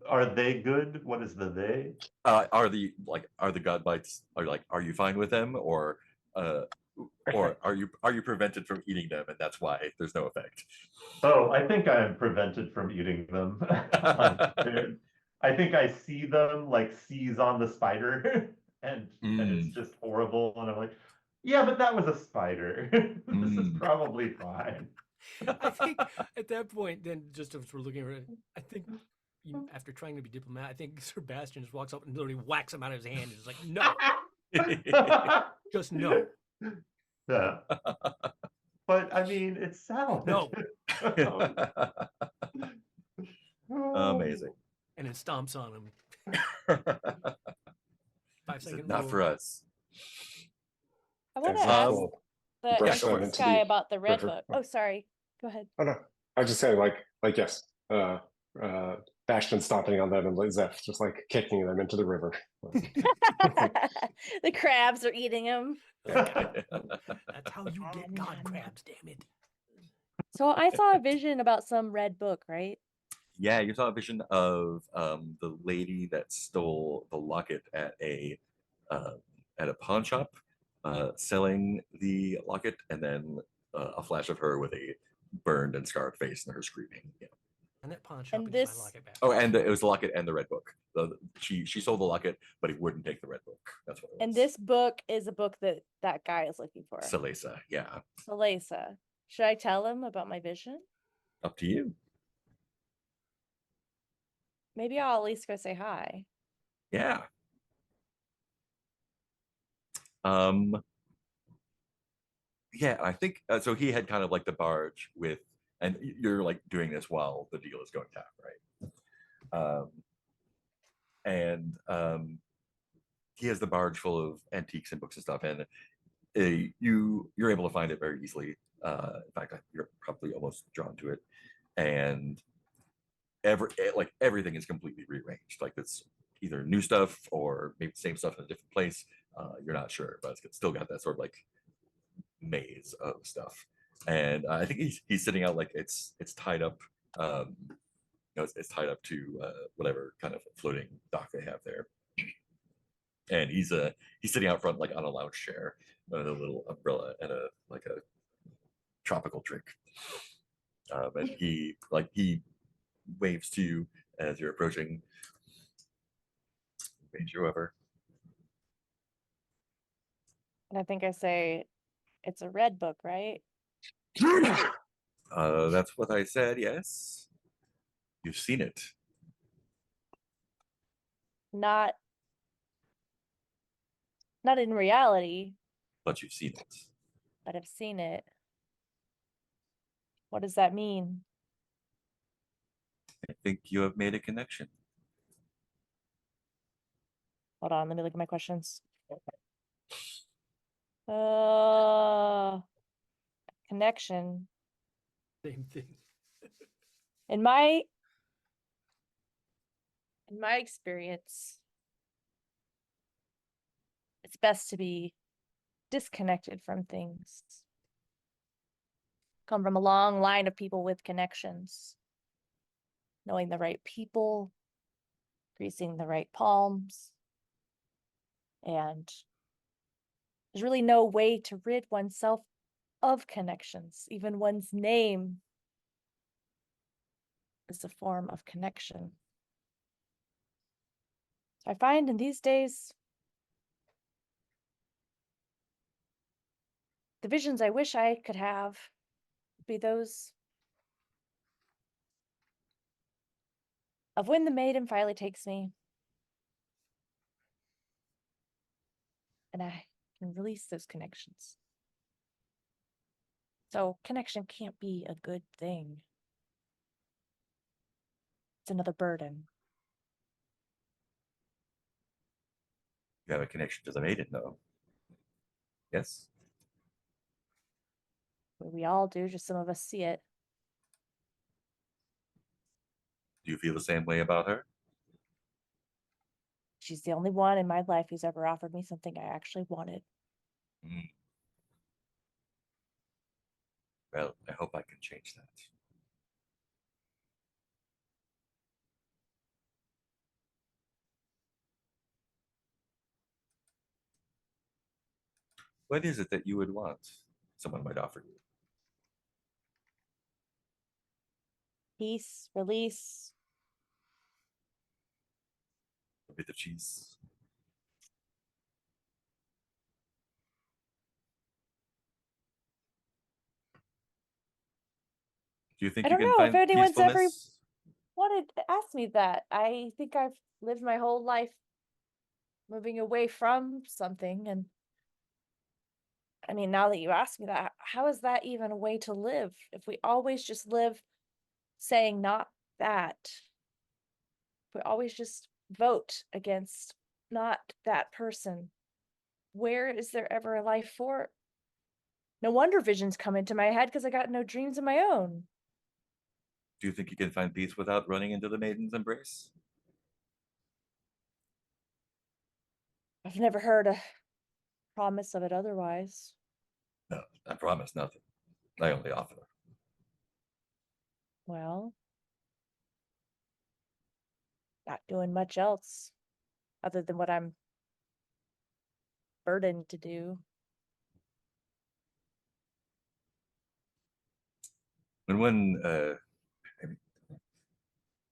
Are they good? What is the they? Are the god bites are you fine with them or are you prevented from eating them and that's why there's no effect? Oh, I think I am prevented from eating them. I think I see them like seize on the spider and it's just horrible. And I'm like, yeah, but that was a spider. This is probably fine. I think at that point, then just as we're looking at it, I think after trying to be diplomat, I think Sebastian just walks up and literally whacks him out of his hand and is like, no, just no. Yeah. But I mean, it's salad. No. Amazing. And then stomps on him. Is it 5-second not rule. for us. I want to There's a ask full the brush them entrance into guy the about the red river. book. Oh, sorry. Go ahead. Oh no, I was just saying like yes, Bastion stomping on them and Zeph just like kicking them into the river. The crabs are eating him. That's how you get god crabs, damn it. So I saw a vision about some red book, right? Yeah, you saw a vision of the lady that stole the locket at a pawn shop, selling the locket, and then a flash of her with a burned and scarred face and her screaming. Yeah. And that pawn shop And and get this- my locket back. Oh, and it was the locket and the red book. She sold the locket, but he wouldn't take the red book. That's what it was. And this book is a book that guy is looking for. Salesa, yeah. Salesa. Should I tell him about my vision? Up to you. Maybe I'll at least go say hi. Yeah. Yeah, I think so. He had kind of like the barge with, and you're like doing this while the deal is going down, right? He has the barge full of antiques and books and stuff, and you're able to find it very easily. In fact, you're probably almost drawn to it, and everything is completely rearranged. Like it's either new stuff or maybe the same stuff in a different place. You're not sure, but it's still got that sort of like maze of stuff. And I think he's sitting out like it's tied up. It's tied up to whatever kind of floating dock they have there. And he's sitting out front like on a lounge chair with a little umbrella and a tropical drink. And he waves to you as you're approaching. Waves you over. And I think I say, it's a red book, right? That's what I said. Yes, you've seen it. Not in reality, But you've seen it. but I've seen it. What does that mean? I think you have made a connection. Hold on, let me look at my questions. Connection. Same thing. In my experience, it's best to be disconnected from things. Come from a long line of people with connections. Knowing the right people, greasing the right palms. And there's really no way to rid oneself of connections. Even one's name is a form of connection. I find in these days, the visions I wish I could have would be those of when the maiden finally takes me and I can release those connections. So connection can't be a good thing. It's another burden. You have a connection to the maiden, though. Yes. We all do, just some of us see it. Do you feel the same way about her? She's the only one in my life who's ever offered me something I actually wanted. Mm. Well, I hope I can change that. What is it that you would want someone might offer you? Peace, release. A bit of cheese. Do you think I you don't can know if find anyone's ever peacefulness? wanted to ask me that. I think I've lived my whole life moving away from something. And I mean, now that you ask me that, how is that even a way to live? If we always just live saying not that, if we always just vote against not that person, where is there ever a life for? No wonder visions come into my head because I got no dreams of my own. Do you think you can find peace without running into the maiden's embrace? I've never heard a promise of it otherwise. No, I promise nothing. I only offer. Well, not doing much else other than what I'm burdened to do. When one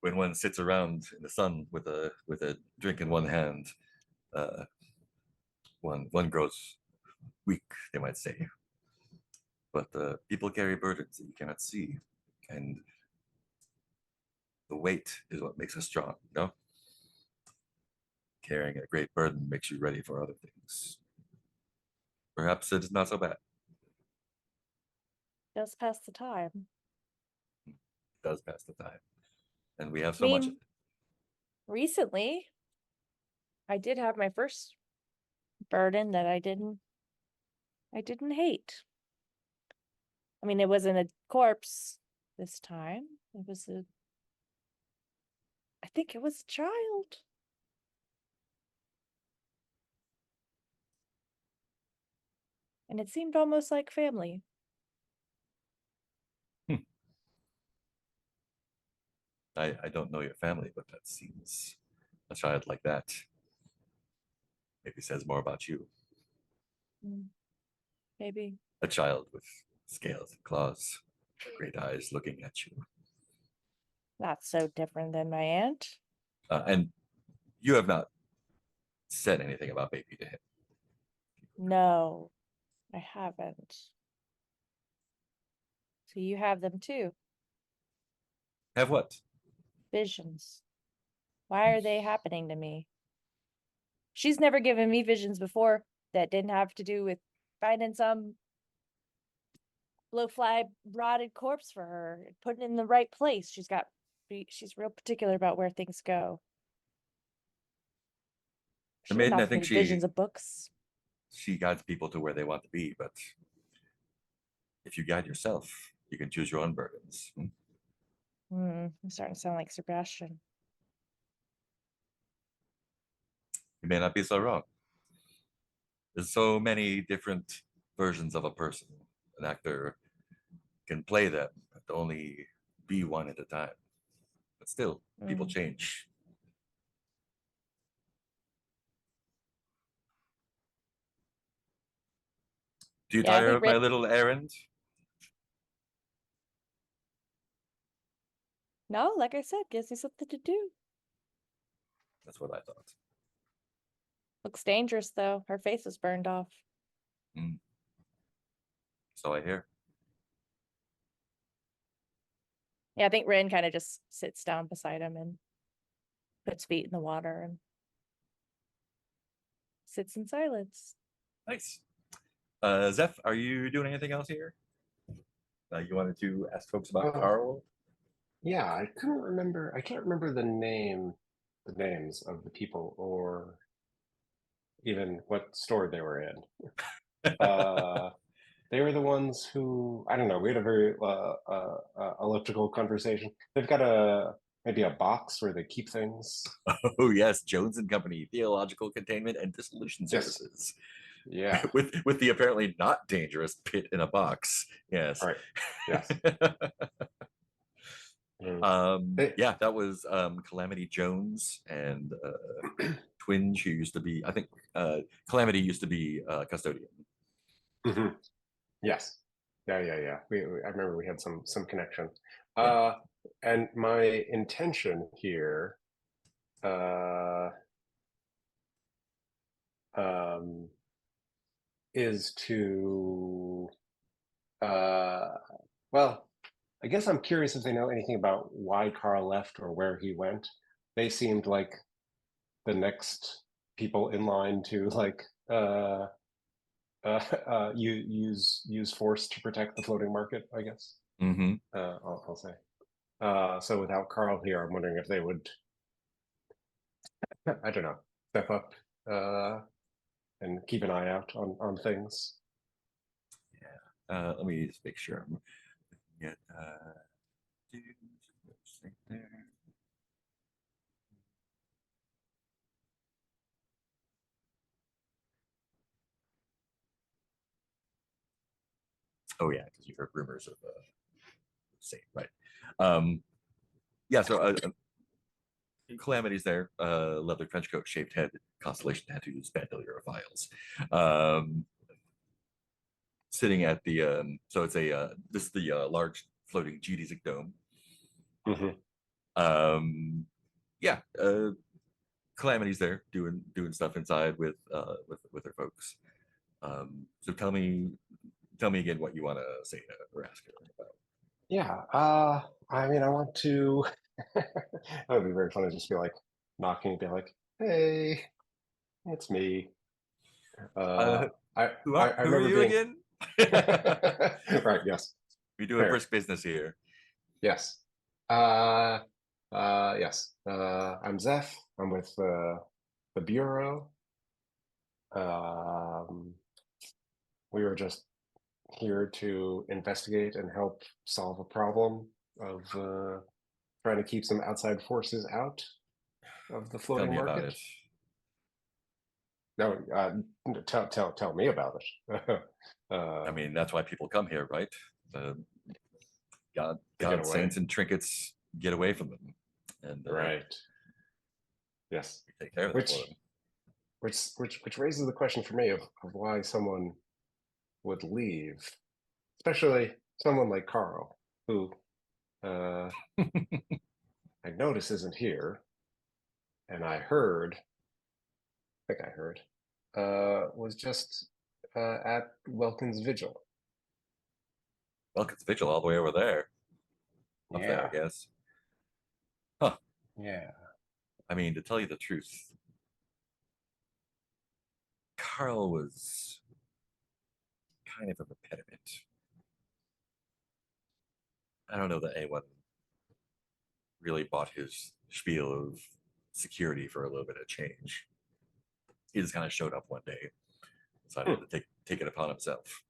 when one sits around in the sun with a drink in one hand, uh, one grows weak, they might say. But people carry burdens that you cannot see, and the weight is what makes us strong. No, carrying a great burden makes you ready for other things. Perhaps it is not so bad. Does pass the time. It does pass the time, and we have I so much of mean, recently, I did have my first burden that I didn't hate. I mean, it wasn't a corpse this time. It was I think it was a child. And it seemed almost like family. it. I don't know your family, but that seems a child like that maybe says more about you. Maybe. A child with scales and claws, great eyes looking at you. Not so different than my aunt. And you have not said anything about baby to him. No, I haven't. So you have them too. Have what? Visions. Why are they happening to me? She's never given me visions before that didn't have to do with finding some low fly rotted corpse for her, putting it in the right place. She's real particular about where things go. The She didn't maiden, I offer think me visions she of books. she guides people to where they want to be, but if you guide yourself, you can choose your own burdens. I'm starting to sound like Sebastian. You may not be so wrong. There's so many different versions of a person. An actor can play them, but only be one at a time. But still, people Mm. change. Do you Yeah, I tire think of my little errand? no, like I said, gives me something to do. That's what I thought. Looks dangerous though. Her face is burned off. Mm. So I hear. Yeah, I think Rin kind of just sits down beside him and puts feet in the water and sits in silence. Nice. Zeph, are you doing anything else here? You wanted to ask folks about Carl? Yeah, I couldn't remember. I can't remember the names of the people, or even what store they were in. They were the ones who, I don't know. We had a very elliptical conversation. They've got maybe a box where they keep things. Oh yes, Jones and Company, theological containment and dissolution Yes. services. Yeah. with the apparently not dangerous pit in a box. Yes. All right. Yes. Yeah, that was Calamity Jones and Twinge, who used to be, I think Calamity used to be custodian. Mhm. Yes. Yeah. I remember we had some connection. Yeah. And my intention here is to well, I guess I'm curious if they know anything about why Carl left or where he went. They seemed like the next people in line to like use force to protect the floating market, I guess. Mm-hmm. I'll say. So without Carl here, I'm wondering if they would, I don't know, step up and keep an eye out on things. Let me just make sure I'm get right there. Oh yeah, because you heard rumors of same, right? Yeah, so Calamity's there, leather trench coat, shaved head, constellation tattoos, bandolier files. Sitting at the so it's a this is the large floating geodesic dome. Mm-hmm. Yeah, Calamity's there doing stuff inside with her folks. So tell me again what you want to say to or ask her about. Yeah. I mean, I want to. That would be very funny. Just be like knocking, be like, "Hey, it's me." Who I are remember you being again? right. Yes. We doing Fair. brisk business here. Yes. Yes. I'm Zeph. I'm with the Bureau. We were just here to investigate and help solve a problem of trying to keep some outside forces out of the Tell floating me about market. it. No, tell me about it. I mean, that's why people come here, right? To get God, away. saints, and trinkets get away from them, and Right. Yes. we take care of them for them. Which raises the question for me of why someone would leave, especially someone like Carl, who I notice isn't here, and I think I heard, was just at Welkin's vigil. Welkin's vigil all the way over there, up there, I Yeah. guess. Huh? Yeah. I mean, to tell you the truth, Carl was kind of a impediment. I don't know that anyone really bought his spiel of security for a little bit of change. He just kind of showed up one day, decided to take it upon himself.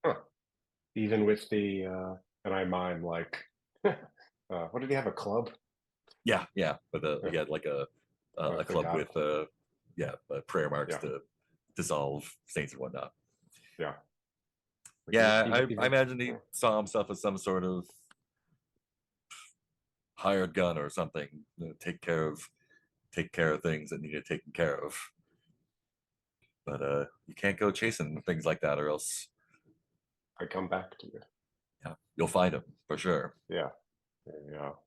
Huh. Even with the and I mime like what did he have, a club? Yeah, but he had like a club God. with prayer marks Yeah. to dissolve saints and whatnot. Yeah. Yeah, I imagine he saw himself as some sort of hired gun or something, take care of things that needed taken care of. But you can't go chasing things like that, or else I come back to you. yeah, you'll find them for sure. Yeah. There you go.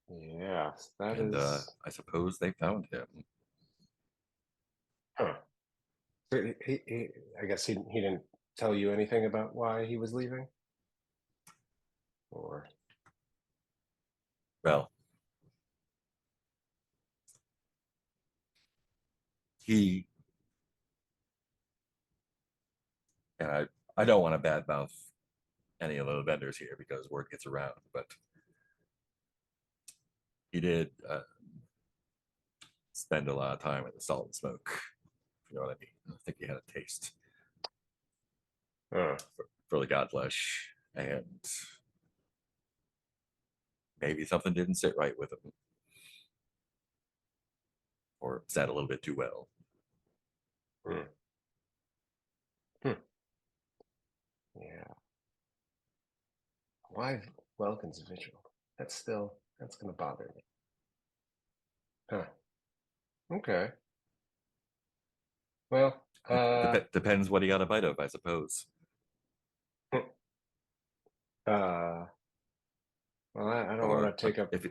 Yes, that And is. I suppose they found him. Huh. So I guess he didn't tell you anything about why he was leaving? Or Well, he and I don't want to badmouth any of the vendors here because word gets around, but he did spend a lot of time in the salt and smoke. If you know what I mean. I think he had a taste for the godflesh, and maybe something didn't sit right with him, or sat a little bit too well. Yeah. Why Welkin's vigil? That's gonna bother me. Huh. Okay. Well, Depends what he got a bite of, I suppose. well, I don't Or want to take up. if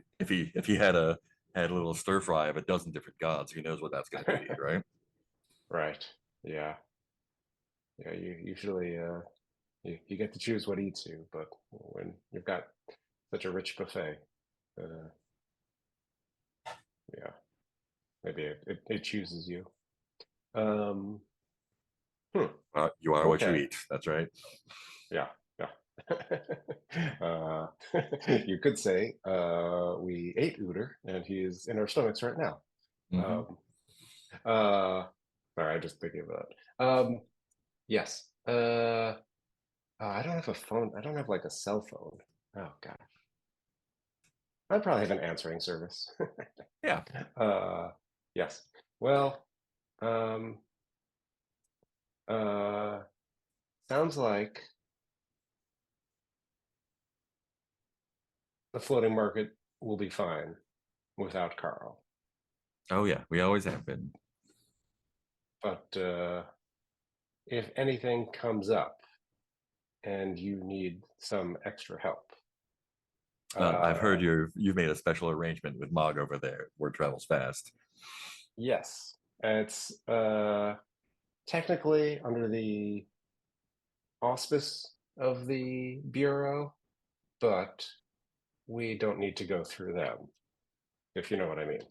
he had a little stir fry of a dozen different gods, who knows what that's going to be, right? Right. Yeah. Yeah. You usually you get to choose what eats you, but when you've got such a rich buffet, yeah, maybe it chooses you. Hmm. You are what you Okay. eat. That's right. Yeah. Yeah. You could say we ate Uter, and he is in our stomachs right now. Mhm. Sorry, I just thinking of that. Yes. I don't have a phone. I don't have like a cell phone. Oh gosh. I probably have an answering service. Yeah. Yes. Well, um, sounds like the floating market will be fine without Carl. Oh yeah, we always have been. But if anything comes up and you need some extra help, I've heard you've made a special arrangement with Mog over there. Word travels fast. yes, it's technically under the auspice of the Bureau, but we don't need to go through them, if you know what I mean.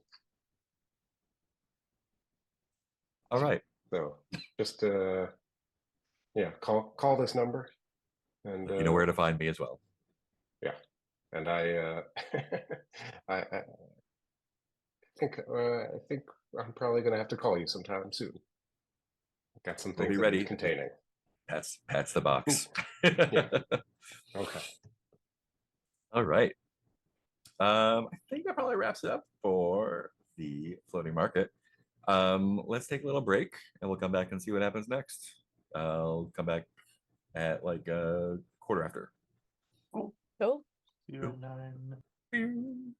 All right. So just yeah, call this number, and You know where to find me as well. yeah, and I think I'm probably gonna have to call you sometime soon. Got some We'll things be that need ready. containing. Pat's the box. Yeah. Okay. All right. I think that probably wraps it up for the floating market. Let's take a little break and we'll come back and see what happens next. I'll come back at like a quarter after. Cool. 09.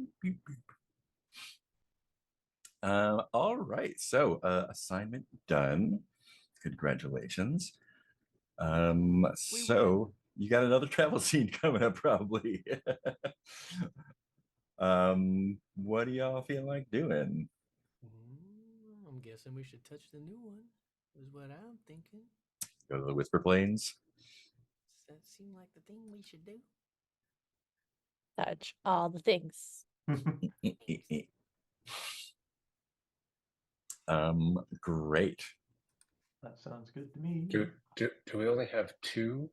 Boop, boop. All right, so assignment done. Congratulations. So you got another travel scene coming up, probably. What do y'all feel like doing? I'm guessing we should touch the new one. Is what I'm thinking. Go to the Whisper Plains. Does that seem like the thing we should do? Touch all the things. Great. That sounds good to me. Do we only have two?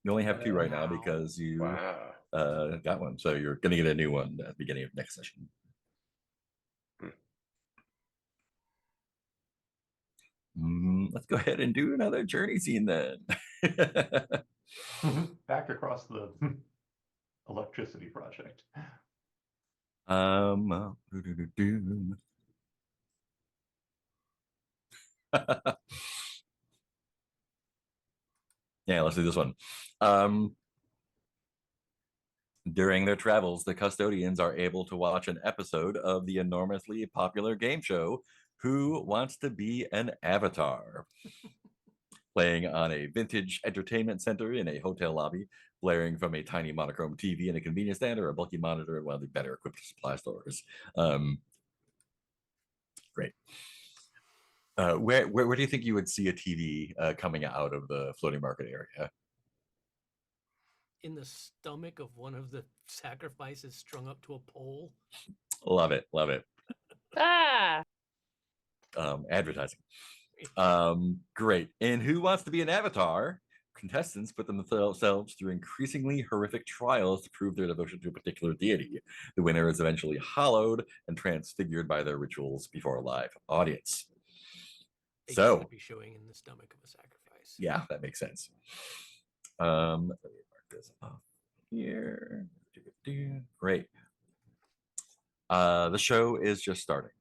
You only have two right now Wow. because you Wow. got one, so you're gonna get a new one at the beginning of next session. Let's go ahead and do another journey scene then. Back across the electricity project. Doo-doo-doo-doo. Yeah, let's do this one. During their travels, the custodians are able to watch an episode of the enormously popular game show Who Wants to Be an Avatar? Playing on a vintage entertainment center in a hotel lobby, blaring from a tiny monochrome TV in a convenience stand or a bulky monitor in one of the better equipped supply stores. Great. Where do you think you would see a TV coming out of the floating market area? In the stomach of one of the sacrifices strung up to a pole. Love it, love it. Ah, Advertising. Great. In Who Wants to Be an Avatar? Contestants put themselves through increasingly horrific trials to prove their devotion to a particular deity. The winner is eventually hollowed and transfigured by their rituals before a live audience. They So, should be showing in the stomach of a sacrifice. yeah, that makes sense. Let me mark this off here. Great. The show is just starting.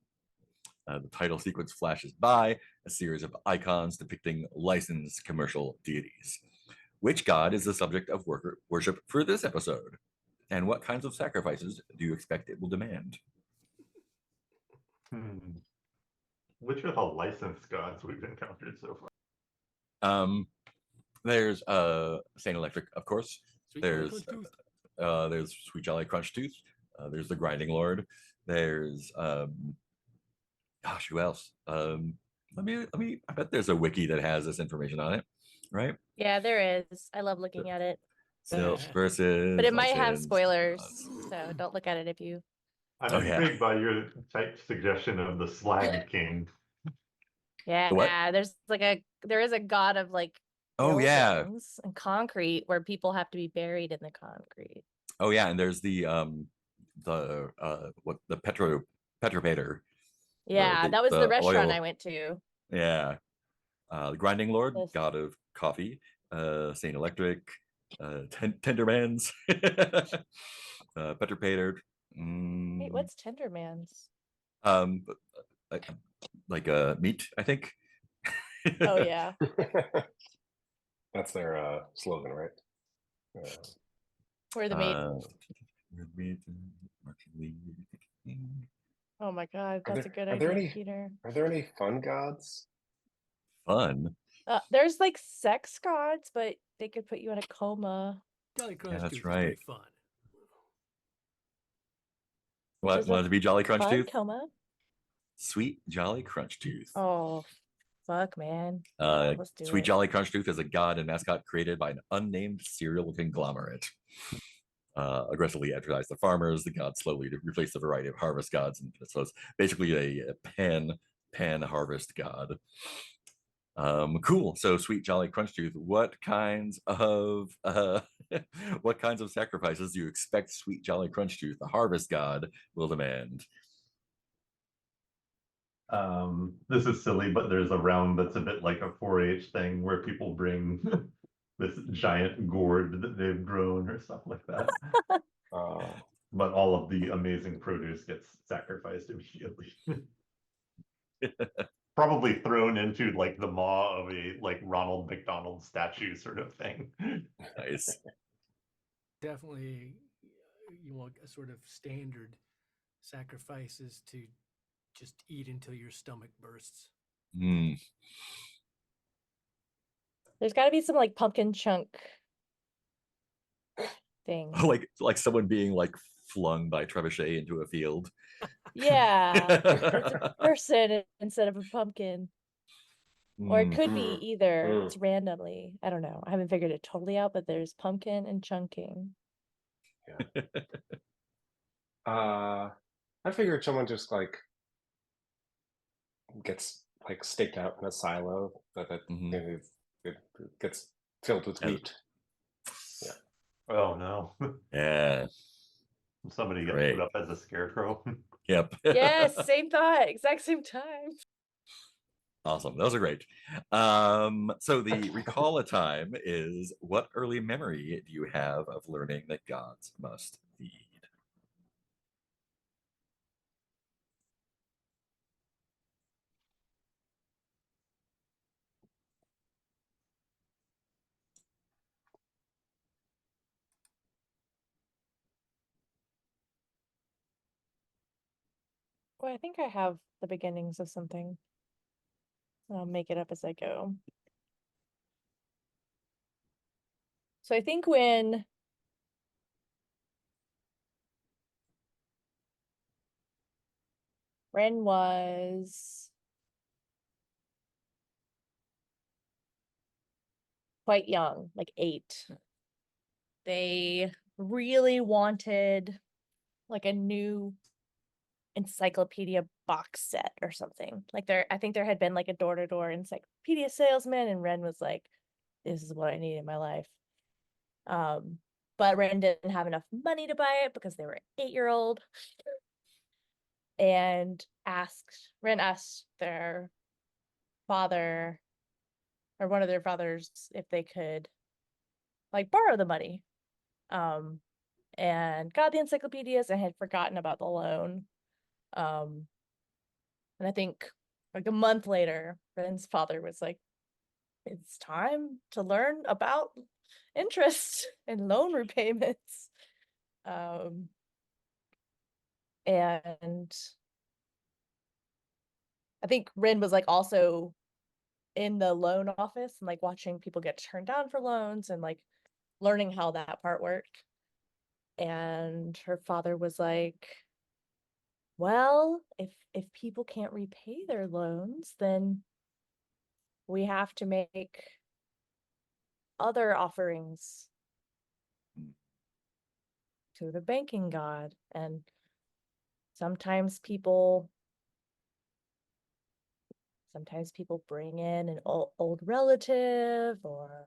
The title sequence flashes by a series of icons depicting licensed commercial deities. Which god is the subject of worship for this episode? And what kinds of sacrifices do you expect it will demand? Which are the licensed gods we've encountered so far? There's Saint Electric, of course. Sweet Jolly There's Crunch Tooth. there's Sweet Jolly Crunch Tooth. There's the Grinding Lord. There's gosh, who else? Let me. I bet there's a wiki that has this information on it, right? yeah, there is. I love looking at it, Silt versus. but it might have licensed spoilers, gods. so don't look at it if you. I'm Oh, yeah. intrigued by your type suggestion of the Slag King. Yeah, what? there is a god of like Oh yeah. buildings and concrete where people have to be buried in the concrete. Oh yeah, and there's the Petropator. Yeah, that was the restaurant oil. I went to. Yeah. The Grinding Lord, This- god of coffee, Saint Electric, Tendermans, Petropator. Wait, what's Tenderman's? Like meat, I think. Oh yeah, That's their slogan, right? where the meat. Oh my god, Are that's there- a good are there idea, any- Peter. Are there any fun gods? Fun. There's like sex gods, but they could put you in a coma. Jolly Crunch that's Tooth is right. pretty fun. Which is Want a to be Jolly Crunch Fun Tooth? coma. Sweet Jolly Crunch Tooth. Oh, fuck, man. Yeah, let's do Sweet it. Jolly Crunch Tooth is a god and mascot created by an unnamed cereal conglomerate. Aggressively advertised to farmers, the god slowly replaced the variety of harvest gods, and so it's basically a pan harvest god. Cool. So Sweet Jolly Crunch Tooth, what kinds of what kinds of sacrifices do you expect Sweet Jolly Crunch Tooth, the harvest god, will demand? This is silly, but there's a round that's a bit like a 4-H thing where people bring this giant gourd that they've grown or stuff like that. But all of the amazing produce gets sacrificed immediately. Probably thrown into like the maw of a like Ronald McDonald statue sort of thing. Nice. Definitely a sort of standard sacrifice is to just eat until your stomach bursts. Mm. There's got to be some like pumpkin chunk thing. Like someone being like flung by trebuchet into a field. Yeah, it's a person instead of a pumpkin. Or it could be either. Mm. It's randomly. I don't know. I haven't figured it totally out, but there's pumpkin and chunking. I figured someone just like gets like staked out in a silo that it gets filled with And- wheat. Oh no. Yeah. Somebody gets Great. put up as a scarecrow. Yep. Yes, same thought, exact same time. Awesome. Those are great. So the recall a time is, what early memory do you have of learning that gods must feed? Well, I think I have the beginnings of something. I'll make it up as I go. So I think when Ren was quite young, like 8, they really wanted like a new encyclopedia box set or something. Like I think there had been like a door-to-door encyclopedia salesman, and Ren was like, this is what I need in my life. But Ren didn't have enough money to buy it because they were 8-year-old. And Ren asked their father, or one of their fathers, if they could like borrow the money. And got the encyclopedias and had forgotten about the loan. And I think like a month later, Ren's father was like, it's time to learn about interest and loan repayments. And I think Ren was like also in the loan office and like watching people get turned down for loans and like learning how that part worked. And her father was like, well, if people can't repay their loans, then we have to make other offerings to the banking god. And sometimes people bring in an old relative, or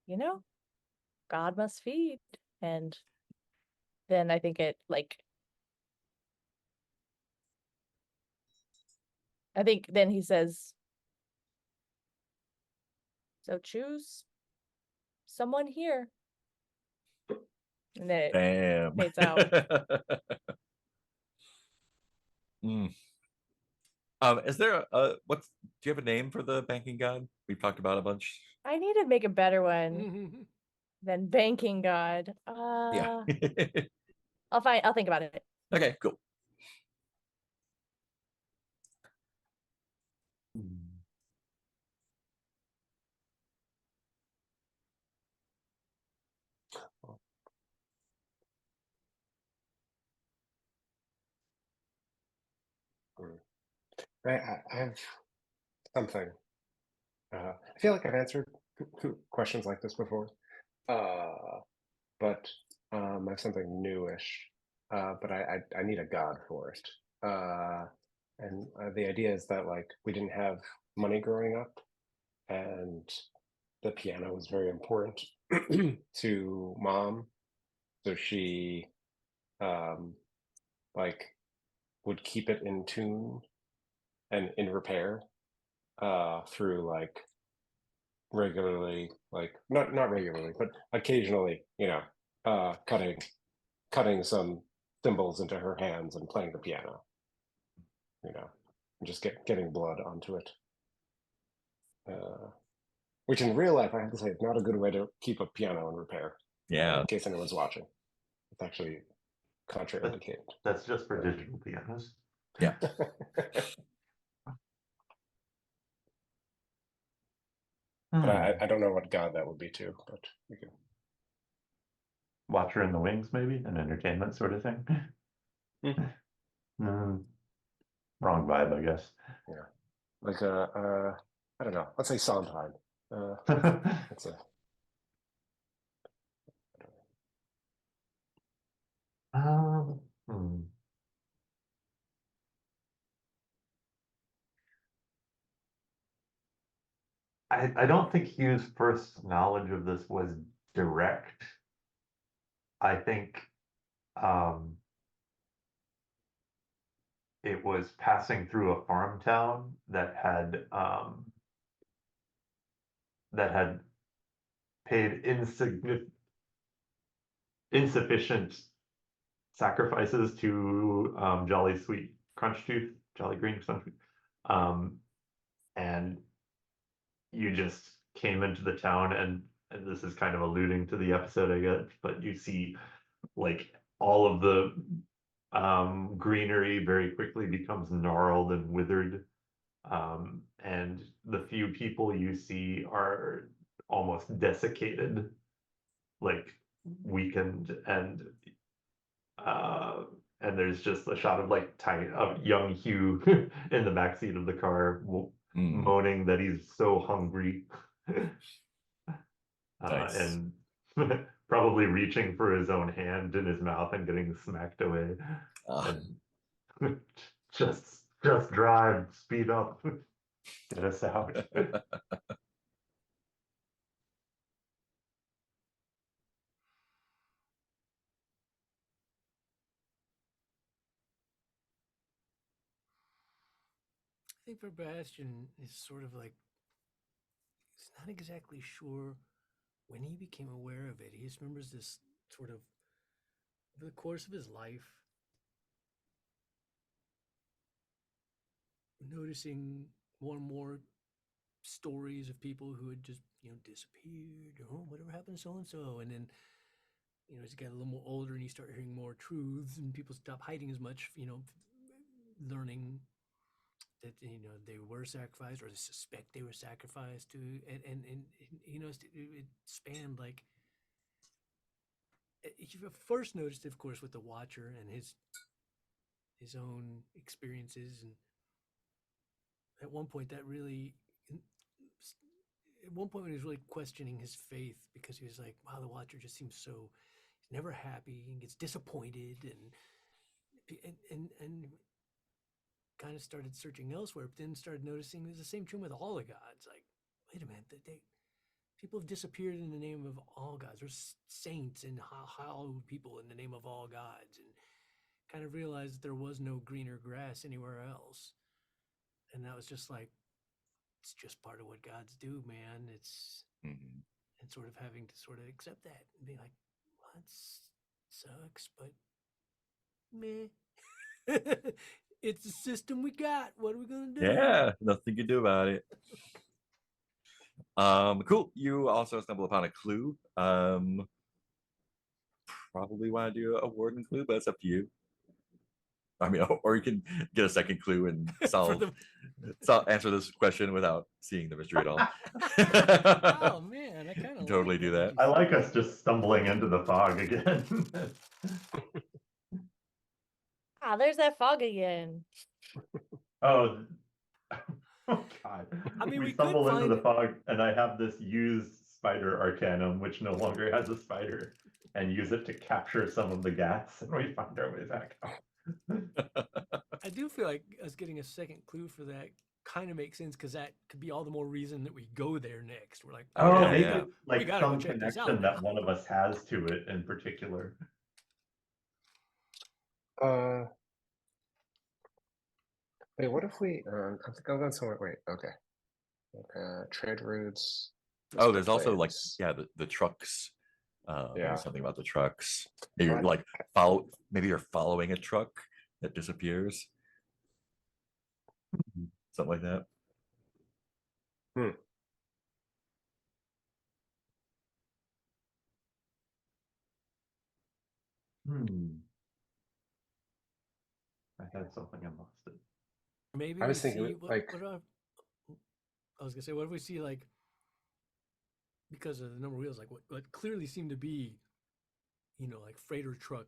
you know, God must feed. And then I think then he says, so choose someone here. And then it Bam. fades out. Mm. Is there do you have a name for the banking god? We've talked about a bunch. I need to make a better one Mm-hmm. than banking god. Yeah. I'll think about it. Okay, cool. I have something. I feel like I've answered questions like this before, but I have something newish. But I need a god for it. And the idea is that like we didn't have money growing up, and the piano was very important to mom, so she like would keep it in tune and in repair through like regularly, like not regularly, but occasionally, cutting some thimbles into her hands and playing the piano, and just getting blood onto it. Which in real life, I have to say, is not a good way to keep a piano in repair. Yeah. In case anyone's watching, it's actually contraindicated. That's just for digital pianos. Yeah. But I don't know what god that would be too, but we can. Watcher in the Wings, maybe an entertainment sort of thing. Wrong vibe, I guess. Yeah, like I don't know. Let's say Sondheim. That's a. Hmm. I don't think Hugh's first knowledge of this was direct. I think it was passing through a farm town that had paid insufficient sacrifices to Jolly Sweet Crunch Tooth, Jolly Green Crunch Tooth. And you just came into the town, and this is kind of alluding to the episode, I guess, but you see like all of the greenery very quickly becomes gnarled and withered. And the few people you see are almost desiccated, like weakened, and there's just a shot of like of young Hugh in the backseat of the car moaning that he's so hungry. Nice. And probably reaching for his own hand in his mouth and getting smacked away. And just drive, speed up, get us out. I think for Bastion, it's sort of like he's not exactly sure when he became aware of it. He just remembers this sort of over the course of his life, noticing more and more stories of people who had just disappeared. Oh, whatever happened to so and so, and then as you get a little more older and you start hearing more truths and people stop hiding as much, learning that they were sacrificed or they suspect they were sacrificed to, and it spanned like you first noticed, of course, with the Watcher and his own experiences, and at one point that really at one point when he was really questioning his faith, because he was like, wow, the Watcher just seems so, he's never happy and gets disappointed, and kind of started searching elsewhere, but then started noticing it's the same true with all the gods. Like, wait a minute, people have disappeared in the name of all gods. There's saints and hallowed people in the name of all gods, and kind of realized that there was no greener grass anywhere else. And that was just like, it's just part of what gods do, man. It's and sort of having to sort of accept that and be like, well, that sucks, but meh. It's the system we got. What are we gonna do? Yeah, nothing you can do about it. Cool. You also stumble upon a clue. Probably want to do a warden clue, but it's up to you. I mean, or you can get a second clue and answer this question without seeing the mystery at all. Oh man, I kind of totally do that. I like us just stumbling into the fog again. There's that fog again. Oh, oh God. I mean, we could stumble into the find- fog, and I have this used spider arcanum, which no longer has a spider, and use it to capture some of the gas, and we find our way back out. I do feel like us getting a second clue for that kind of makes sense, because that could be all the more reason that we go there next. We're like, Oh, yeah, maybe yeah. we like gotta go some check this connection out that now. one of us has to it in particular. Wait, what if we? I think I'm going somewhere. Wait, okay. Trade routes. Oh, there's also like planes. the trucks. Yeah. There's something about the trucks. You're like maybe you're following a truck that disappears. Something like that. I had something and lost it. Maybe I we was thinking, see like- I was gonna say, what if we see like, because of the number of wheels, like what clearly seem to be, like freighter truck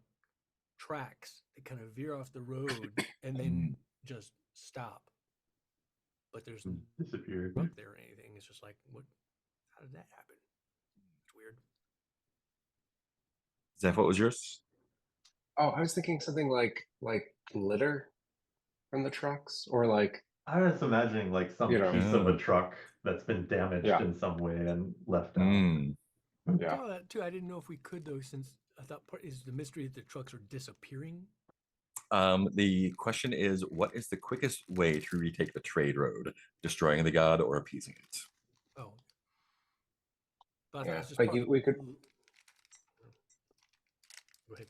tracks that kind of veer off the road and then just stop. But there's no Disappeared. truck there or anything. It's just like, how did that happen? It's weird. Zeph, what was yours? Oh, I was thinking something like litter from the trucks, or like I was imagining like some You know. piece of a Oh. truck that's been damaged Yeah. in some way and left out. Mm. I yeah. thought of that too. I didn't know if we could though, since I thought part is the mystery that the trucks are disappearing. The question is, what is the quickest way to retake the trade road? Destroying the god or appeasing it? Oh, but I thought Yeah, it was just like part of we could. Go ahead.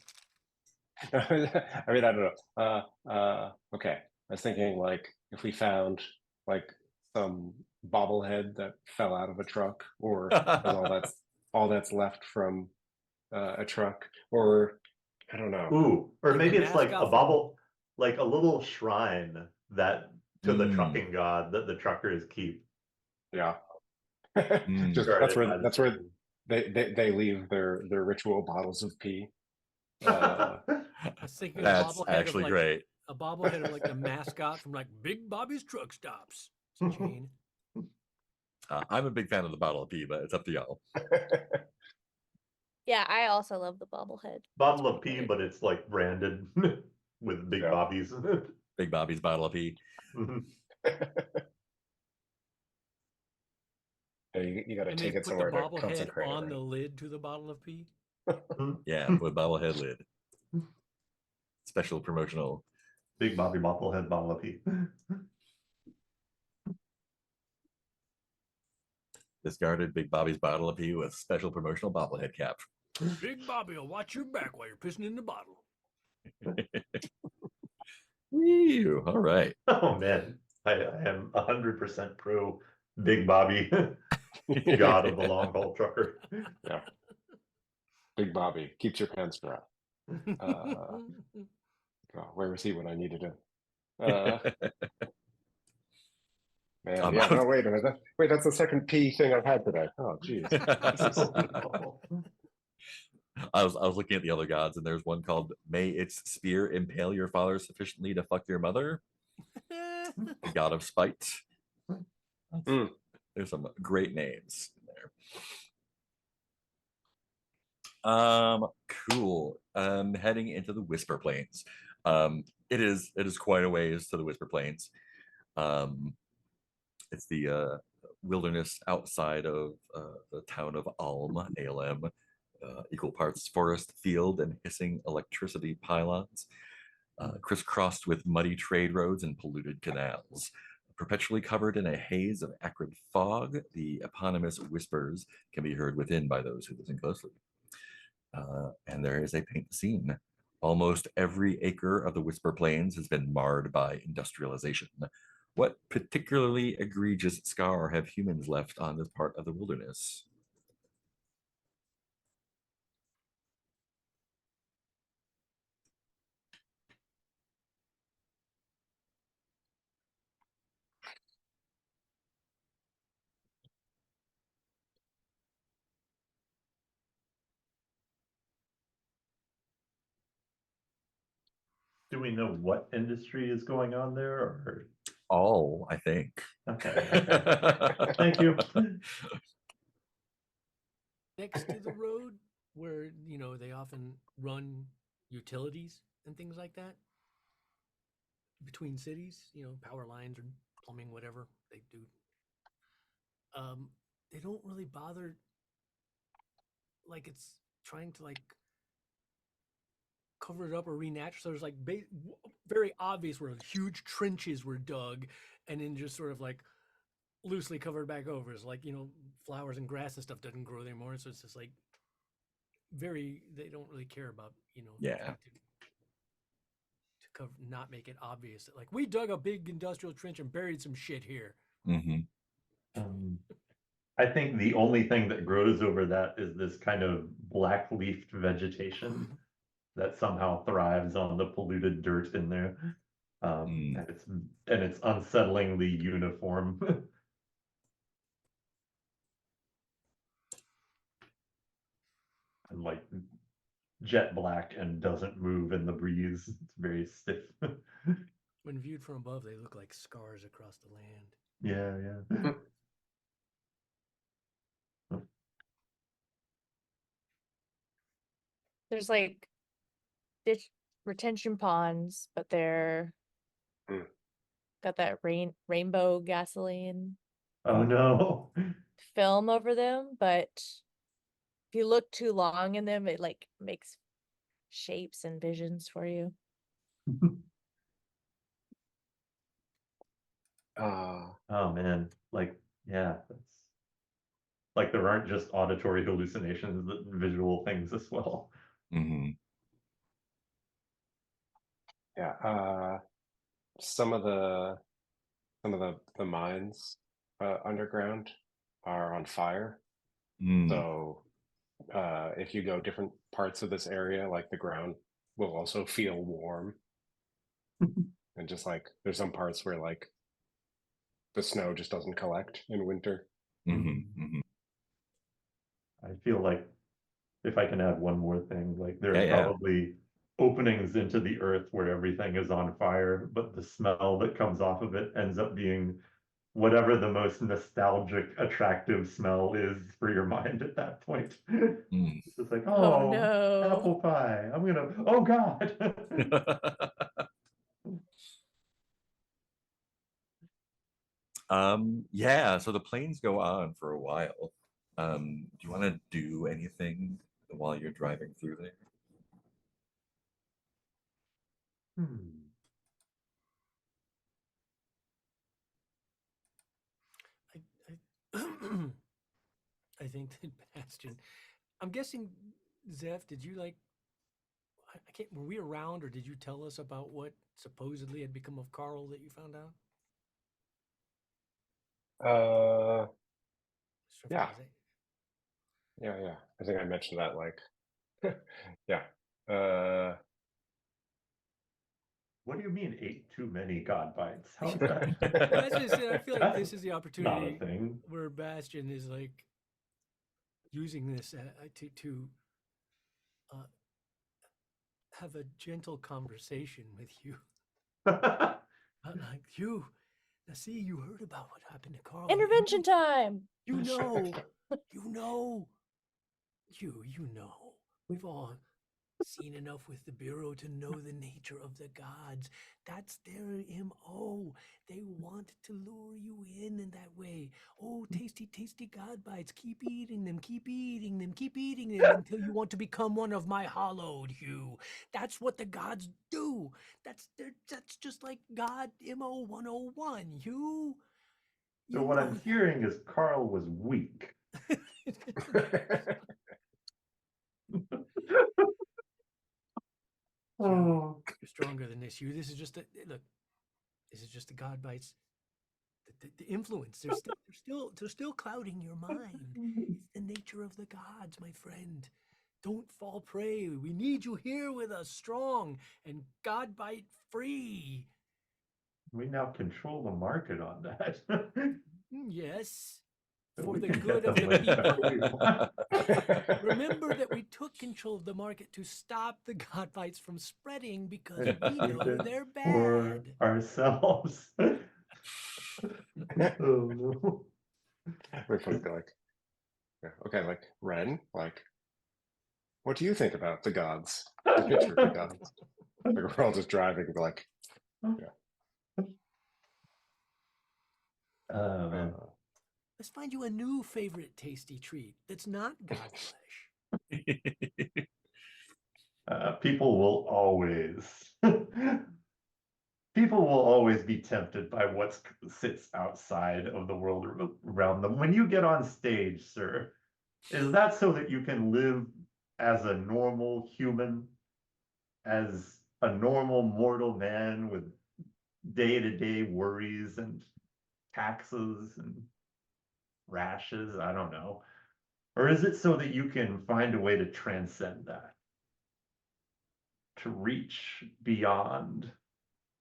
I mean, I don't know. Okay. I was thinking like if we found like some bobblehead that fell out of a truck, or is all that's left from a truck, or I don't know. Ooh, or Like the maybe it's like a mascot from- bobble, like a little shrine that to the Mm. trucking god that the truckers keep. Yeah. Mm. Just Guarded that's by where the that's where city. they leave their ritual bottles of pee. I was thinking That's a bobblehead actually of like great. a bobblehead of like the mascot from like Big Bobby's Truck Stops. It's a chain. I'm a big fan of the bottle of pee, but it's up to y'all. Yeah, I also love the bobblehead. Bottle It's of pretty pee, great. but it's like branded with Big Yeah. Bobby's in it. Big Bobby's bottle of pee. Yeah, you got to And take they it put the somewhere to bobblehead consecrate on it. the lid to the bottle of pee. Yeah, with bobblehead lid. Special promotional. Big Bobby bobblehead bottle of pee. Discarded Big Bobby's bottle of pee with special promotional bobblehead cap. Big Bobby will watch your back while you're pissing in the bottle. Woo! All right. Oh man, I am 100% pro Big Bobby, god of the long haul trucker. Yeah. Big Bobby keeps your pants dry. Oh, where was he when I needed him? Man, yeah. No, wait a minute. Wait, that's the second P thing I've had today. Oh, geez. I was looking at the other gods, and there's one called "May its spear impale your father sufficiently to fuck your mother." The god of spite. Mm. There's some great names in there. Cool. Heading into the Whisper Plains. It is quite a ways to the Whisper Plains. It's the wilderness outside of the town of Alm, ALM. Equal parts forest, field, and hissing electricity pylons, crisscrossed with muddy trade roads and polluted canals. Perpetually covered in a haze of acrid fog, the eponymous whispers can be heard within by those who listen closely. And there is a paint scene. Almost every acre of the Whisper Plains has been marred by industrialization. What particularly egregious scar have humans left on this part of the wilderness? Do we know what industry is going on there? Or All, I think. okay, thank you. Next to the road, where they often run utilities and things like that between cities, power lines or plumbing, whatever they do. They don't really bother. Like it's trying to like cover it up or renatural. So there's like very obvious where huge trenches were dug, and then just sort of like loosely covered back over. It's like flowers and grass and stuff doesn't grow there anymore. So it's just like they don't really care about Yeah. trying to cover, not make it obvious that like we dug a big industrial trench and buried some shit here. Mm-hmm. I think the only thing that grows over that is this kind of black leafed vegetation that somehow thrives on the polluted dirt in there. And it's unsettlingly uniform. And like jet black and doesn't move in the breeze. It's very stiff. When viewed from above, they look like scars across the land. Yeah. There's like ditch retention ponds, but they're Mm. got that rainbow gasoline Oh no. film over them, but if you look too long in them, it like makes shapes and visions for you. Oh man, like yeah, that's like there aren't just auditory hallucinations, but visual things as well. Mm-hmm. Yeah. Some of the mines underground are on fire. So if you go different parts of this area, like the ground will also feel warm. And just like there's some parts where like the snow just doesn't collect in winter. Mm-hmm. I feel like if I can add one more thing, like there are Yeah. probably openings into the earth where everything is on fire, but the smell that comes off of it ends up being whatever the most nostalgic, attractive smell is for your mind at that point. It's just like, Oh, oh, no. apple pie. Oh God. Yeah, so the planes go on for a while. Do you want to do anything while you're driving through there? I I think that Bastion. I'm guessing, Zeph, did you like? I can't. Were we around, or did you tell us about what supposedly had become of Carl that you found out? Yeah. Yeah. I think I mentioned that like, yeah. What do you mean ate too many god bites? How is Well, that's just it. I feel like That's this is the not a opportunity thing. where Bastion is like using this to have a gentle conversation with you. Like you, now see, you heard about what happened to Carl. Intervention time. You know, you know, you know. We've all seen enough with the Bureau to know the nature of the gods. That's their MO. They want to lure you in that way. Oh, tasty, tasty god bites. Keep eating them, keep eating them, keep eating them until you want to become one of my hollowed, Hugh. That's what the gods do. That's just like God MO 101, Hugh. So what I'm hearing is Carl was weak. You're stronger than this, Hugh. This is just a look. This is just the god bites. The influence. They're still clouding your mind. It's the nature of the gods, my friend. Don't fall prey. We need you here with us, strong and god bite free. We now control the market on that. Yes. So For we the can good get of the them whenever people. we want. Remember that we took control of the market to stop the god bites from spreading because we know they're For bad. ourselves. Oh no. We're supposed to be like, yeah, okay, like Ren, like, what do you think about the gods? The picture of the gods. Like we're all just driving, like, yeah. Oh man. Let's find you a new favorite tasty treat that's not god flesh. People will always people will always be tempted by what sits outside of the world around them. When you get on stage, sir, is that so that you can live as a normal human, as a normal mortal man with day-to-day worries and taxes and rashes? I don't know. Or is it so that you can find a way to transcend that? to reach beyond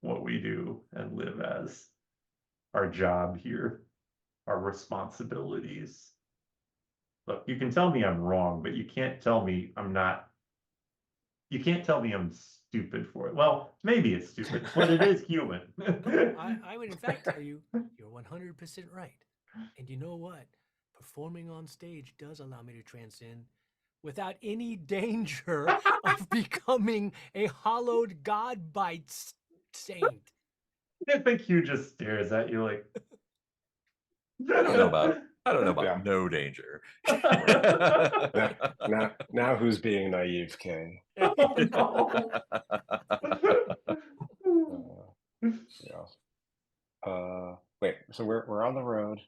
what we do and live as our job here, our responsibilities. Look, you can tell me I'm wrong, but you can't tell me I'm not. You can't tell me I'm stupid for it. Well, maybe it's stupid, but it is human. No, I would in fact tell you you're 100% right. And you know what? Performing on stage does allow me to transcend without any danger of becoming a hollowed god bite saint. I think Hugh just stares at you like. I don't know about Yeah. no danger. Now who's being naive, Kay? Oh no. Yeah. Wait. So we're on the road.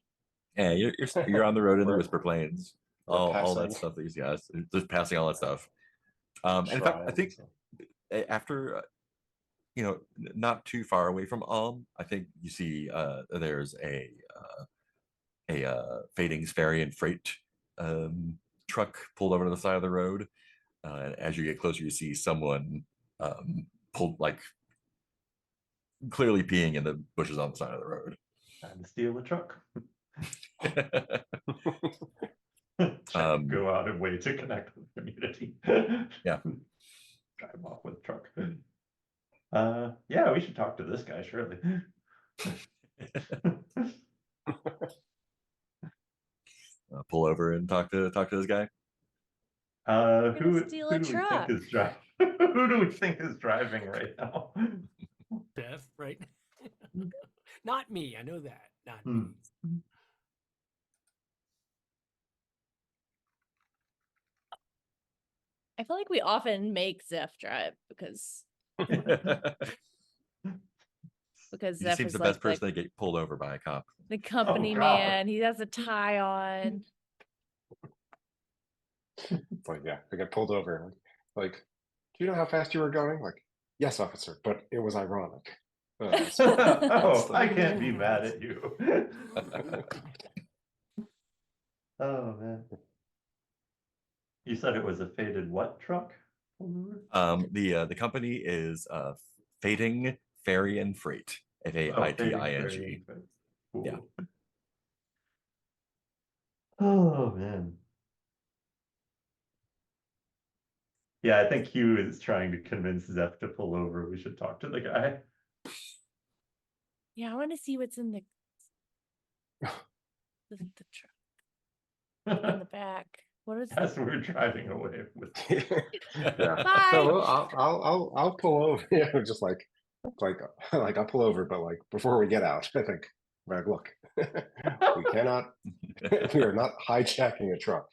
Yeah, you're on the road in the We're- Whisper Plains. we're All that passing stuff that these guys just passing all that stuff. And in fact, I think after not too far away from I think you see there's a Fading's ferry and freight truck pulled over to the side of the road. And as you get closer, you see someone pulled like clearly peeing in the bushes on the side of the road. Time to steal a truck. Um, Go out and way to connect with the community. Yeah. Drive off with a truck. Yeah, we should talk to this guy, surely. Pull over and talk to this guy. Who steal who a do we think truck. is driving? Who do we think is driving right now? Beth, right? Not me. I know that. Not Hmm. me. I feel like we often make Zeph drive because He Zeph seems is the like best person to get pulled over by a cop. the company God. man. He has a tie on. It's like, yeah, I got pulled over. Like, do you know how fast you were going? Like, yes, officer, but it was ironic. Oh, I can't be mad at you. Oh man. You said it was a faded what truck? The company is Fading Ferry and Freight. FAITING. Cool. Yeah. Oh man. Yeah, I think Hugh is trying to convince Zeph to pull over. We should talk to the guy. Yeah, I want to see what's in the truck in the back. What is As we're driving away with Yeah. Bye. So I'll pull over. Yeah, just like I'll pull over, but like before we get out, I think like look, we cannot, we are not hijacking a truck.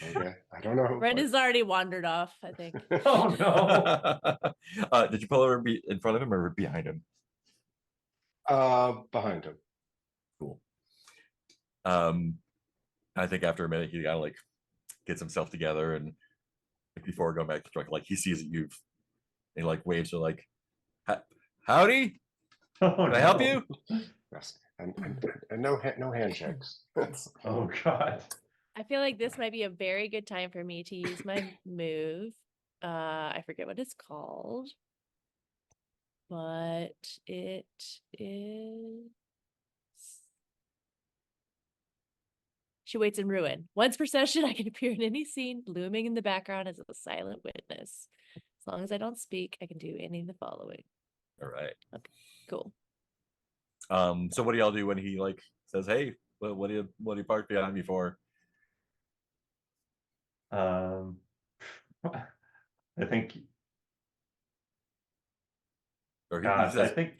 Okay, I don't know. Red has already wandered off, I think. Oh no. Did you pull over in front of him or behind him? Behind him. Cool. I think after a minute he kind of like gets himself together and like, before going back to the truck, like he sees that and he like waves to like, howdy, Oh, can I help you? Yes, and no handshakes. Oh god. I feel like this might be a very good time for me to use my move. I forget what it's called, but it is. She waits in ruin. Once per session, I can appear in any scene, looming in the background as a silent witness. As long as I don't speak, I can do any of the following. All right. Okay, cool. So what do y'all do when he like says, "Hey, what do you park behind me for?" I think Or he gosh, I says, think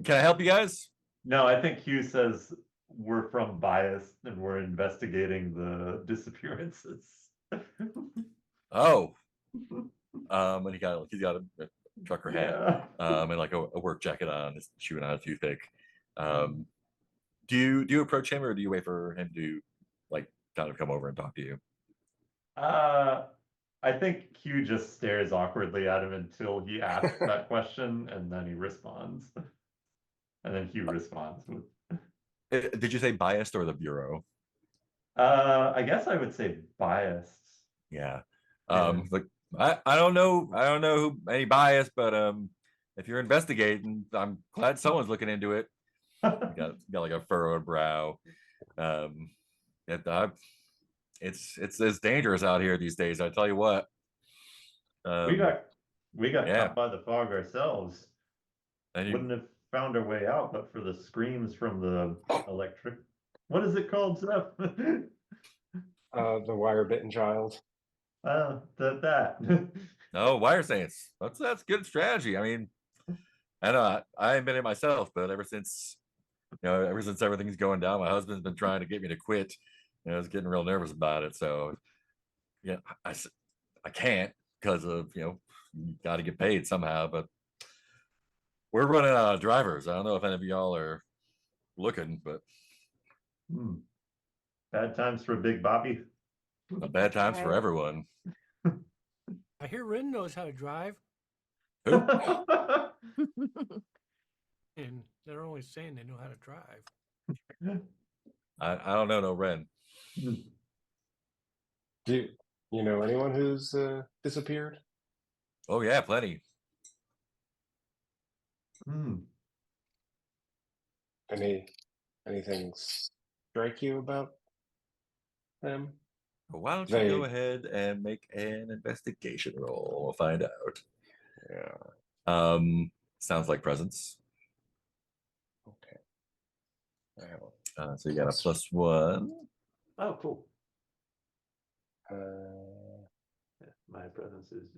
"Can I help you guys?" no, I think Hugh says we're from Bias and we're investigating the disappearances. Oh, and he's got a trucker hat, Yeah. and like a work jacket on, is chewing on a toothpick. Do you approach him or do you wait for him to like kind of come over and talk to you? I think Hugh just stares awkwardly at him until he asks that question, and then he responds. And then Hugh responds with, Did you say biased or the bureau? I guess I would say biased. Yeah. Yeah. Like I don't know. I don't know who any bias, but if you're investigating, I'm glad someone's looking into it. Got like a furrowed brow. Um, it, it's dangerous out here these days. I tell you what. We Um, got we got yeah, caught by the fog ourselves. and you, Wouldn't have found our way out, but for the screams from the electric. What is it called, Seth? The wire bitten child. That. no wire saints. That's good strategy. I mean, I know I ain't been it myself, but ever since everything's going down, my husband's been trying to get me to quit. I was getting real nervous about it. So yeah, I can't because of you got to get paid somehow. But we're running out of drivers. I don't know if any of y'all are looking, but Bad times for Big Bobby. bad times for Right. everyone. I hear Rin knows how to drive, Who? and they're only saying they know how to drive. I don't know no Ren. Do you know anyone who's disappeared? Oh yeah, plenty. Anything strike you about them? Well, why don't you go ahead and make an investigation roll? We'll find out. Yeah. Sounds like presence. Okay. So you got a +1. Oh, cool. Uh, My presence is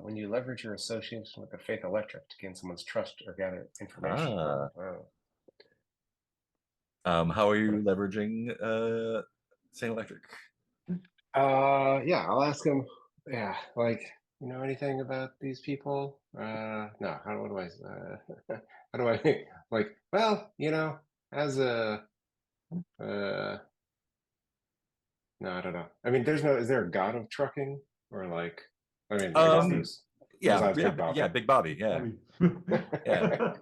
when you leverage your association with the Faith Electric to gain someone's trust or gather information. Ah. Oh. How are you leveraging Saint Electric? Yeah, I'll ask him. Yeah, like you know anything about these people? No. What do I? How do I like? Well, as a no, I don't know. I mean, is there a god of trucking or like? I mean, I guess there's besides Big Bobby. Yeah, Big Bobby. Yeah, yeah.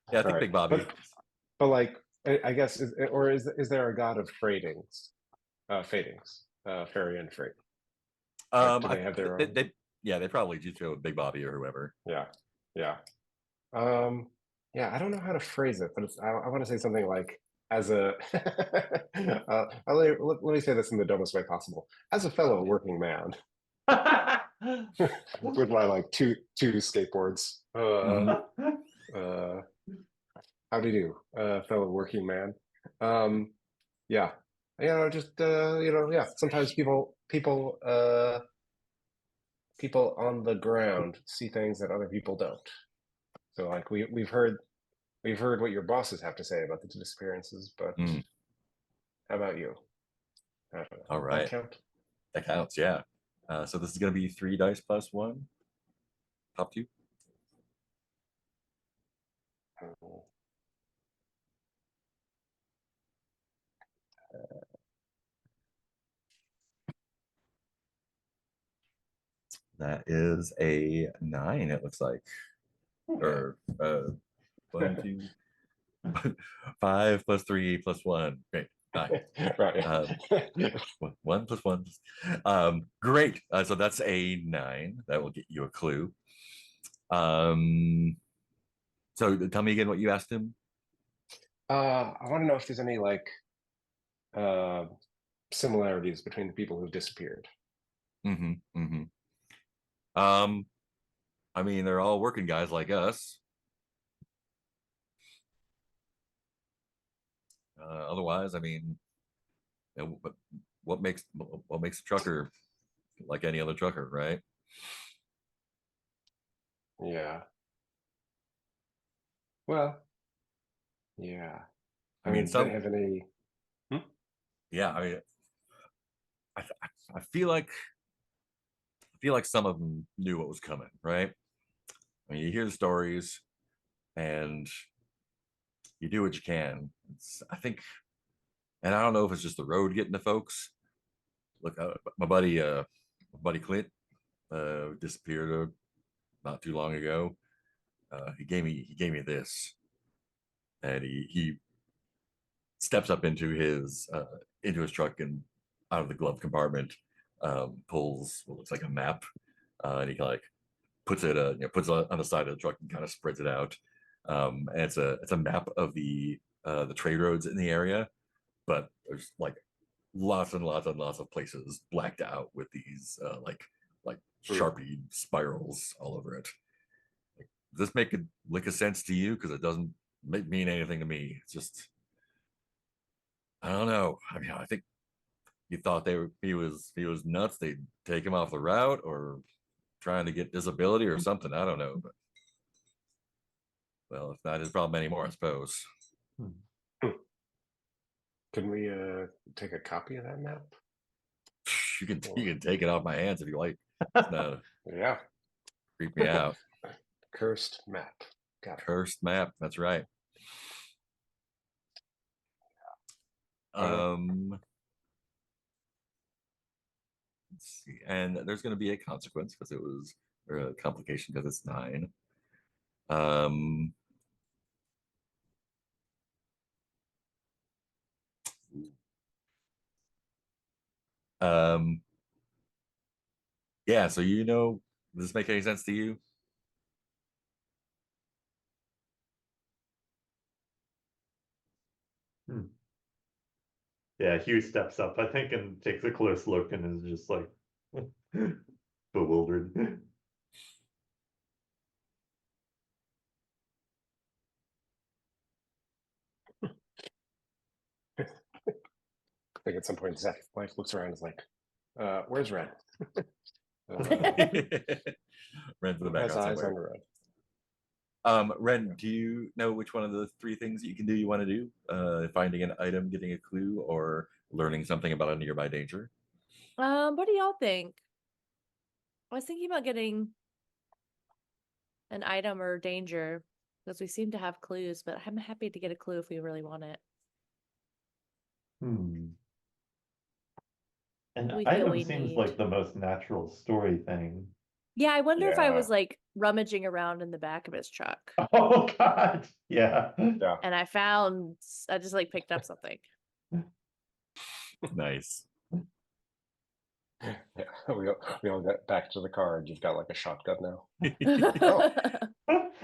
I think Right. Big Bobby. But like, I guess, is there a god of fadings, ferry and freight? Like, do they have their own? They probably do throw Big Bobby or whoever. Yeah. Yeah, I don't know how to phrase it, but I want to say something like, as a, let me say this in the dumbest way possible. As a fellow working man, with my like two skateboards, how do you do, fellow working man? Yeah, sometimes people on the ground see things that other people don't. So like we've heard what your bosses have to say about the disappearances, but how about you? I don't know. All right, that counts. Yeah. So this is going to be 3 dice +1. Top 2. That is a 9. It looks like, or 1, 2, 5 +3 +1. Great. 9. Right. 1 +1. Great. So that's a 9. That will get you a clue. So tell me again what you asked him. I want to know if there's any like similarities between the people who've disappeared. I mean, they're all working guys like us. Otherwise, I mean, what makes a trucker like any other trucker, right? Yeah. Well, yeah. I mean, do they have any? Yeah, I mean, I feel like some of them knew what was coming, right? I mean, you hear the stories, and you do what you can. I think, and I don't know if it's just the road getting to folks. Look, my buddy Clint disappeared not too long ago. He gave me this, and he steps up into his truck and out of the glove compartment pulls what looks like a map and he like puts it puts it on the side of the truck and kind of spreads it out. And it's a map of the trade roads in the area, but there's like lots and lots and lots of places blacked out with these like Sharpie spirals all over it. Like, does this make a lick of sense to you? Because it doesn't mean anything to me. It's just I don't know. I mean, I think you thought he was nuts. They'd take him off the route or trying to get disability or something. I don't know, but well, it's not his problem anymore, I suppose. Can we take a copy of that map? You can take it off my hands if you like. It's not Yeah, creep me out. cursed map. Got it. Cursed map. That's right. Alright. Let's see, and there's going to be a consequence because it was or a complication because it's 9. Yeah, so does this make any sense to you? Yeah, Hugh steps up, I think, and takes a close look and is just like bewildered. I think at some point Zach's wife looks around and is like, where's Ren? Ren to the Who has background eyes on somewhere. Ren? Ren, do you know which one of the 3 things that you can do you want to do? Finding an item, getting a clue, or learning something about a nearby danger? What do y'all think? I was thinking about getting an item or danger because we seem to have clues, but I'm happy to get a clue if we really want it. An We feel item we seems need. like the most natural story thing. Yeah, I wonder if I Yeah. was like rummaging around in the back of his truck Oh God, yeah. Yeah. and I just like picked up something. Nice. Yeah. We all got back to the car and you've got like a shotgun now.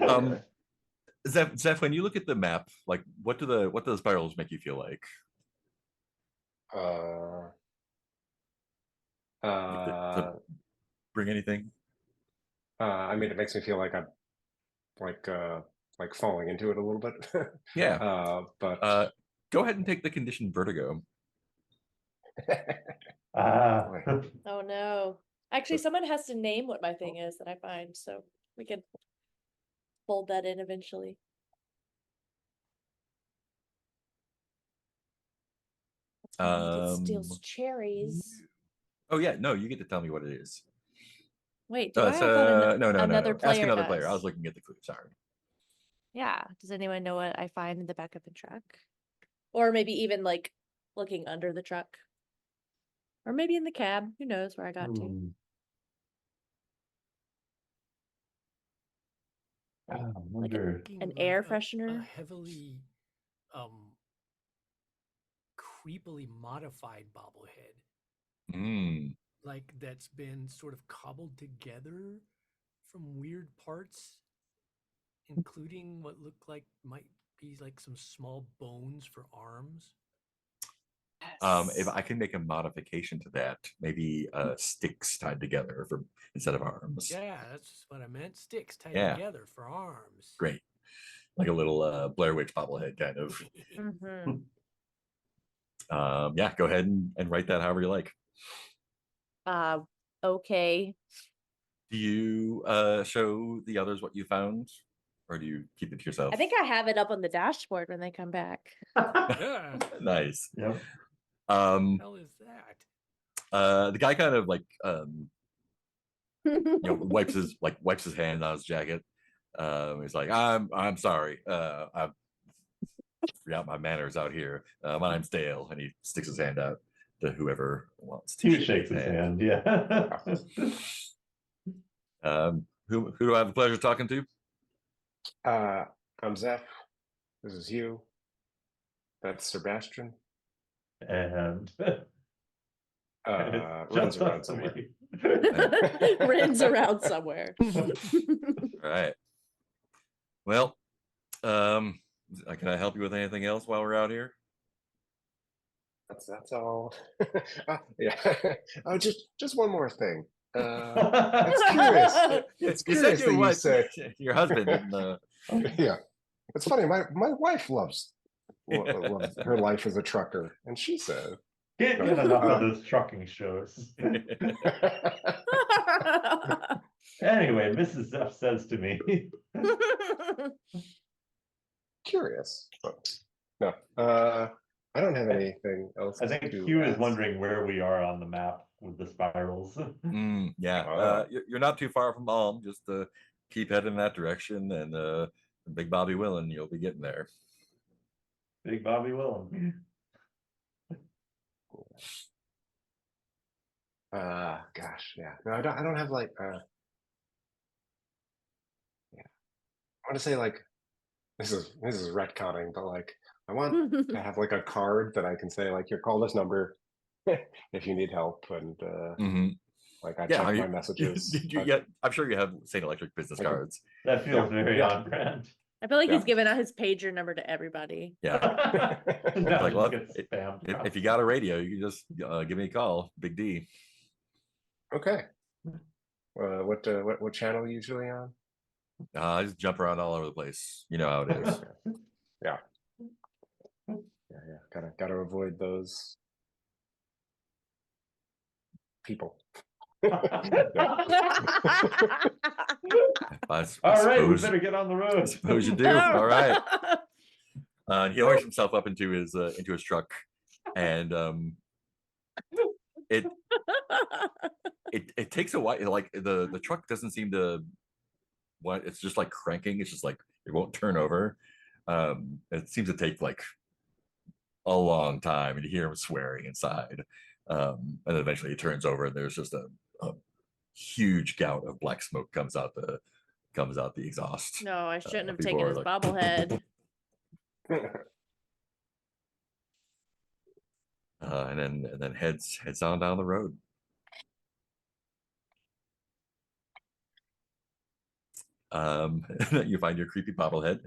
Oh. Zeph, when you look at the map, like what do the spirals make you feel like? To bring anything? I mean, it makes me feel like I'm like falling into it a little bit. Yeah. But Go ahead and take the condition vertigo. boy, Oh no. Actually, someone has to name what my thing is that I find, so we can fold that in eventually. It steals cherries. Oh yeah, no, you get to tell me what it is. Wait, do I thought another no. player Ask another does. player. I was looking at the clue. Sorry. Yeah. Does anyone know what I find in the back of the truck? Or maybe even like looking under the truck. Or maybe in the cab. Who knows where I got to. I Like wonder. an Looking air like a freshener. heavily creepily modified bobblehead. Like that's been sort of cobbled together from weird parts, including what look like might be like some small bones for arms. If I can make a modification to that, maybe sticks tied together for instead of arms. Yeah, that's what I meant. Sticks tied Yeah. together for arms. Great. Like a little Blair Witch bobblehead kind of. Yeah, go ahead and write that however you like. Okay. Do you show the others what you found? Or do you keep it to yourself? I think I have it up on the dashboard when they come back. Yeah. Nice. Yep. What the hell is that? The guy kind of like wipes his hand on his jacket. He's like, I'm sorry. I forgot my manners out here. My name's Dale, and he sticks his hand out to whoever wants to. He shakes his hand. Yeah. Who do I have the pleasure of talking to? I'm Zeph. This is Hugh. That's Sebastian. And Runs just around us somewhere. three. Rin's around somewhere. All right. Well, can I help you with anything else while we're out here? That's all. Yeah. Oh, just one more thing. It's curious. It's You curious said that your you wife, say. your husband didn't. Yeah, it's funny. My wife loves her life as a trucker, and she said, Can't get enough of those trucking shows. Anyway, Mrs. F says to me, "Curious." But no, I don't have anything else. I think to Hugh is ask. wondering where we are on the map with the spirals. Yeah, Ah. you're not too far from home. Just keep heading in that direction, and Big Bobby willing, you'll be getting there. Big Bobby Willem. Gosh, yeah. No, I don't have like. Yeah, I want to say like this is retconning, but like I want to have like a card that I can say like, here, call this number if you need help, and Mhm. like I Yeah, check my messages. I'm sure you have St. Electric business I do. cards. That feels very Yeah. on brand. I feel like Yeah. he's giving out his pager number to everybody. Yeah, Now like, just well, get spammed if you got a radio, you can just give me a call, Big D. Okay. What channel are you usually on? I just jump around all over the place. You know how it is. Yeah. Gotta avoid those people. I All right, we suppose, better get on the I road. suppose you do. All right. And he hoists himself up into his truck, and it takes a while. Like the truck doesn't seem to. What it's just like cranking. It's just like it won't turn over. It seems to take like a long time, and you hear him swearing inside. And then eventually it turns over, and there's just a huge gout of black smoke comes out the exhaust. No, I shouldn't have People taken are his like, bobblehead. and then heads on down the road. You find your creepy bobblehead.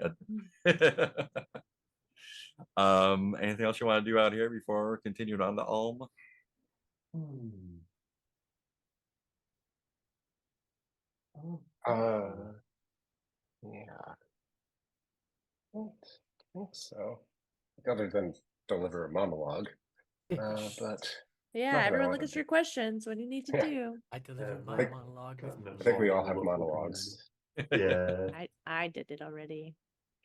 Anything else you want to do out here before continuing on to Ulm? Yeah. I don't think so. Other than deliver a monologue. But Yeah, Nothing I everyone wanna look at do. your questions. What do you need to Yeah. do? I delivered my Like- monologue with I think we all have monologues. Yeah. I did it already.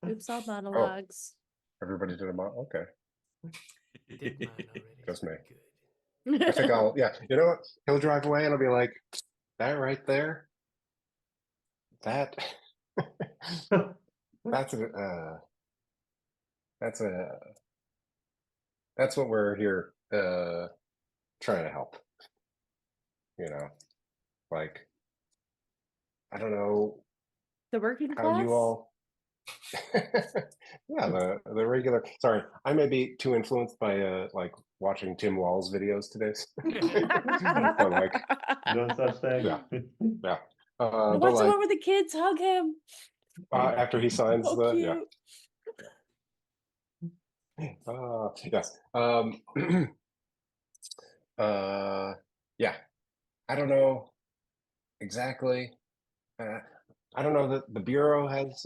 Oops, all monologues. Everybody did a monologue. Okay. did mine already. Just me. Good. I think I'll, yeah, you know what? He'll drive away and I'll be like, that right there, that, that's what we're here, trying to help. You know, like, I don't know The working how class? you all, yeah, the regular, sorry, I may be too influenced by, like watching Tim Wall's videos today. But like, No such thing. Yeah. yeah. What's But the like, one where the kids hug him? after he signs So the, cute. yeah. Yes. Yeah. I don't know exactly. I don't know that the Bureau has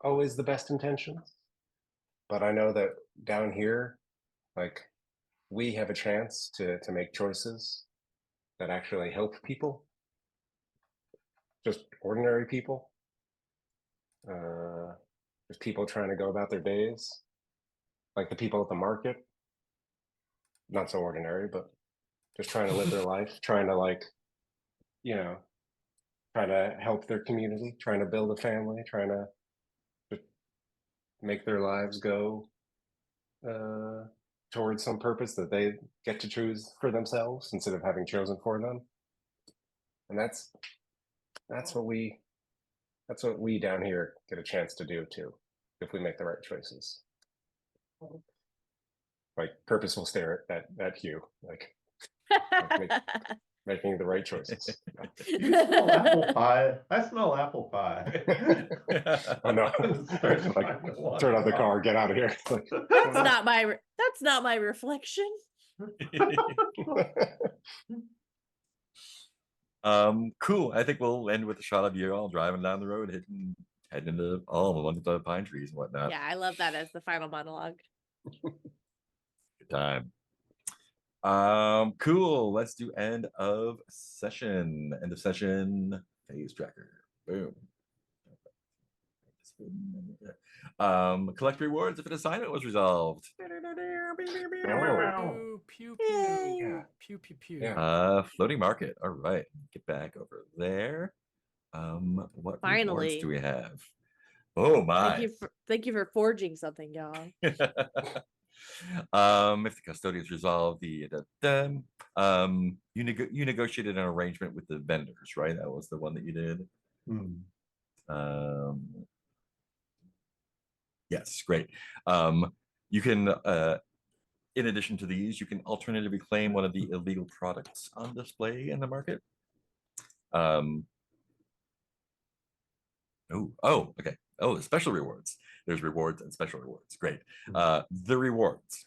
always the best intentions, but I know that down here, like, we have a chance to make choices that actually help people, just ordinary people, just people trying to go about their days, like the people at the market, not so ordinary, but just trying to live their life, trying to like, you know, trying to help their community, trying to build a family, trying to just make their lives go towards some purpose that they get to choose for themselves instead of having chosen for them. And that's what we down here get a chance to do too, if we make the right choices. Like purpose will stare at Hugh. Like making the right choices. You smell apple pie. I smell apple pie. I know. Starts Like, trying to walk turn on the off. car, get out of here. That's not my reflection. Cool. I think we'll end with a shot of you all driving down the road, heading into all among the pine trees and whatnot. Yeah, I love that as the final monologue. Good time. Cool. Let's do end of session. End of session phase tracker. Boom. Collect rewards if an assignment was resolved. Oh. Pew pew Yay. pew pew pew pew. Yeah. Floating market. All right. Get back over there. What rewards Finally. do we have? Oh my. Thank you for forging something, y'all. If the custodians resolve you negotiated an arrangement with the vendors, right? That was the one that you did. Yes, great. You can in addition to these, you can alternatively claim one of the illegal products on display in the market. Okay. Oh, the special rewards. There's rewards and special rewards. Great. The rewards.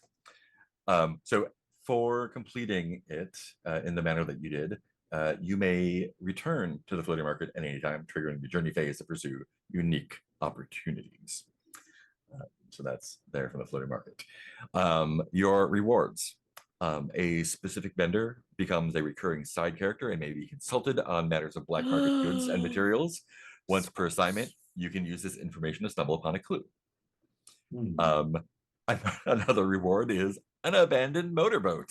So for completing it in the manner that you did, you may return to the floating market at any time, triggering the journey phase to pursue unique opportunities. So that's there from the floating market. Your rewards. A specific vendor becomes a recurring side character and may be consulted on matters of black market goods and materials. Once per assignment, you can use this information to stumble upon a clue. Another reward is an abandoned motorboat.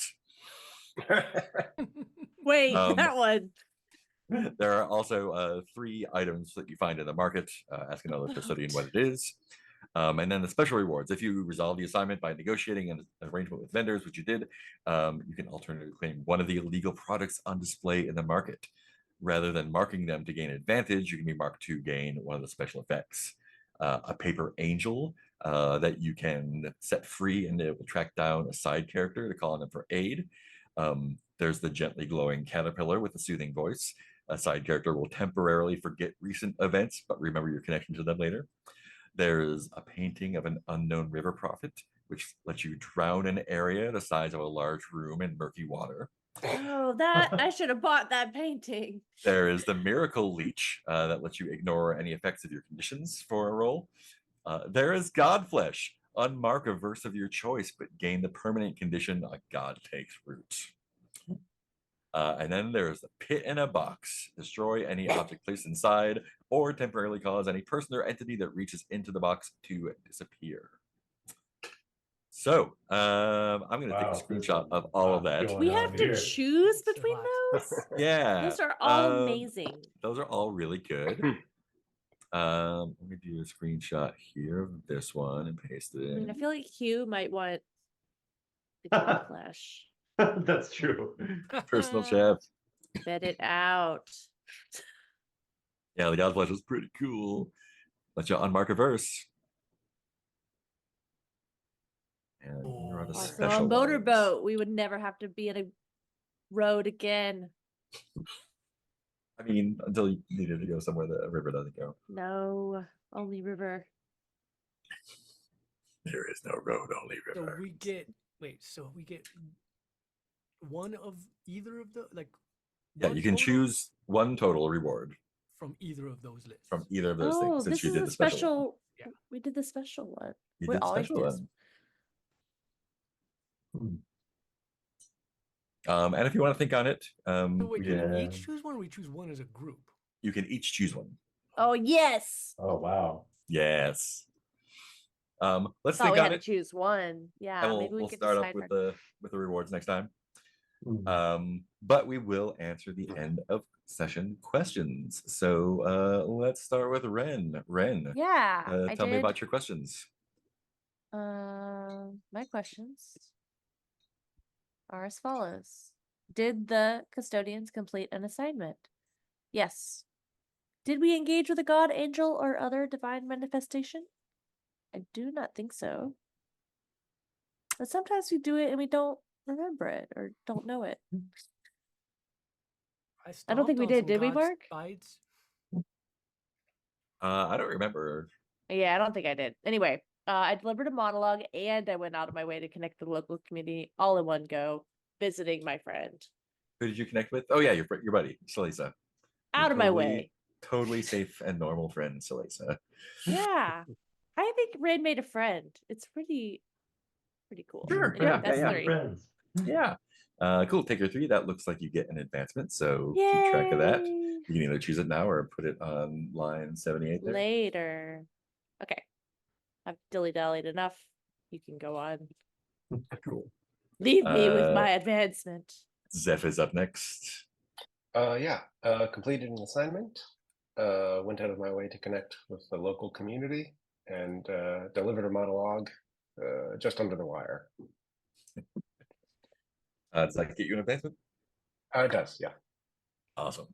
Wait, that one. There are also 3 items that you find in the market. Ask another custodian what it is. And then the special rewards. If you resolve the assignment by negotiating an arrangement with vendors, which you did, you can alternatively claim one of the illegal products on display in the market. Rather than marking them to gain advantage, you can be marked to gain one of the special effects. A paper angel that you can set free, and it will track down a side character to call on them for aid. There's the gently glowing caterpillar with a soothing voice. A side character will temporarily forget recent events, but remember your connection to them later. There's a painting of an unknown river prophet, which lets you drown an area the size of a large room in murky water. Oh, that I should have bought that painting. There is the miracle leech that lets you ignore any effects of your conditions for a roll. There is Godflesh. Unmark a verse of your choice, but gain the permanent condition a god takes root. And then there's the pit in a box. Destroy any object placed inside or temporarily cause any person or entity that reaches into the box to disappear. So I'm going to take a screenshot of all of that. We have to choose between those? Yeah. Those are all amazing. Those are all really good. Let me do a screenshot here of this one and paste it I mean, I in. feel like Hugh might want the Godflesh. That's true. Personal chef. Bet it out. Yeah, the Godflesh was pretty cool. Let you unmark a verse. And here are the Also, special a motorboat. ones. We would never have to be in a road again. I mean, until you needed to go somewhere the river doesn't go. No, only river. There is no road, only river. So we get one of either of the Yeah, one you can total choose one total reward from either of those lists. from either of those Oh, things since this you is did a the special. One. special. Yeah. We did the special one. You We did the always special did. one. And if you want to think on it, So wait, we do did- we each choose one, or we choose one as a group? you can each choose one. Oh yes. Oh wow. Yes. Let's Thought think we on had to it, choose one. Yeah, and maybe we we'll could start decide up with for- the rewards next time. Mm. But we will answer the end of session questions. So let's start with Ren. Ren, Yeah, I tell me did. about your questions. My questions are as follows. Did the custodians complete an assignment? Yes. Did we engage with a god, angel, or other divine manifestation? I do not think so. But sometimes we do it and we don't remember it or don't know it. I don't think we stomped on did. some Did we, God's Mark? bites. I don't remember. Yeah, I don't think I did. Anyway, I delivered a monologue and I went out of my way to connect with the local community all in one go, visiting my friend. Who did you connect with? Oh yeah, your buddy, Salisa. Out of my way. Totally safe and normal friend, Salisa. Yeah. I think Rain made a friend. It's pretty cool. Sure, Anyway, yeah, that's yeah, 3. Friends. Yeah. Cool. Take your 3. That looks like you get an advancement. So Yay! keep track of that. You can either choose it now or put it on line 78 there. Later. Okay. I've dilly-dallied enough. You can go on. Cool. Leave me with my advancement. Zeph is up next. Yeah, completed an assignment, went out of my way to connect with the local community, and delivered a monologue just under the wire. Does that get you an advancement? It does, yeah. Awesome.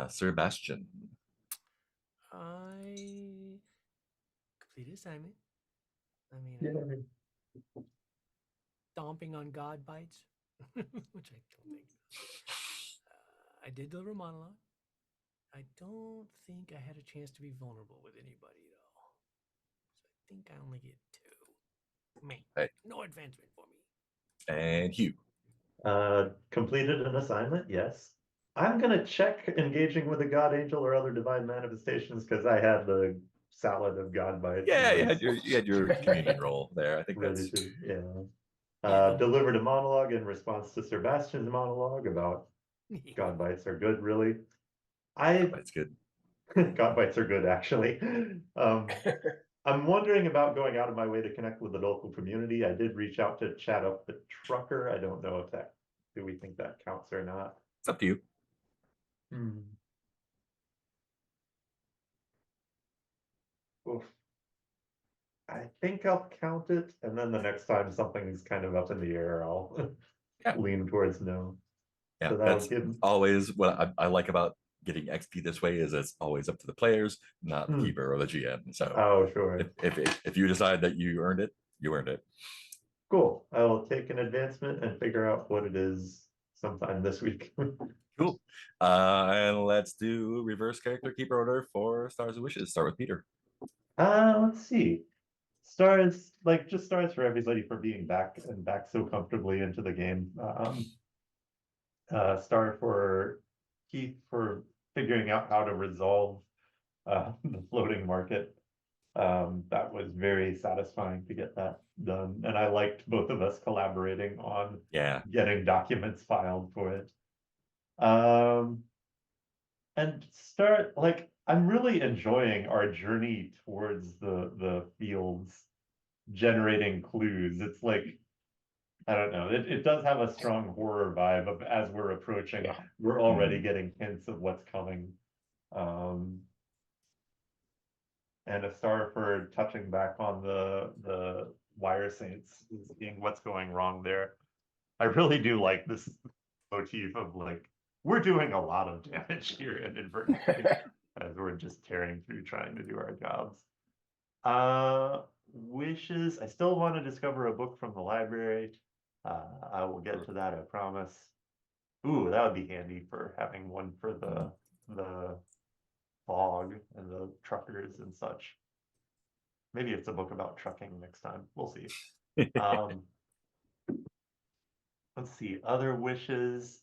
Sebastian. I completed assignment. I mean, Yeah. stomping on God bites, which I don't think. I did deliver a monologue. I don't think I had a chance to be vulnerable with anybody though. So I think I only get 2. Man, Hey. no advancement for me. And Hugh. Completed an assignment, yes. I'm gonna check engaging with a god angel or other divine manifestations because I had the salad of god bites. Yeah, and you had your communion roll there. I think ready that's to, yeah. Yeah. Delivered a monologue in response to Sebastian's monologue about god bites are good, really. that's good. God bites are good, actually. I'm wondering about going out of my way to connect with the local community. I did reach out to chat up the trucker. I don't know if that, do we think that counts or not? It's up to you. Oof. I think I'll count it, and then the next time something's kind of up in the air, I'll Yeah. lean towards no. Yeah, So that'll that's give. always what I like about getting XP this way is it's always up to the players, not the keeper or the GM. So Oh, sure. if you decide that you earned it, you earned it. Cool. I will take an advancement and figure out what it is sometime this week. Cool. And let's do reverse character keeper order for Stars and Wishes. Start with Peter. Let's see. Stars, like just stars for everybody for being back and back so comfortably into the game. Star for Keith for figuring out how to resolve the floating market. That was very satisfying to get that done. And I liked both of us collaborating on getting documents filed for it. And start like I'm really enjoying our journey towards the fields generating clues. It's like I don't know, it does have a strong horror vibe of as we're approaching, we're already getting hints of what's coming. And a star for touching back on the wire saints, seeing what's going wrong there. I really do like this motif of like we're doing a lot of damage here and inadvertently as we're just tearing through trying to do our jobs. Wishes. I still want to discover a book from the library. I will get to that, I promise. Ooh, that would be handy for having one for the fog and the truckers and such. Maybe it's a book about trucking next time. We'll see. Let's see, other wishes.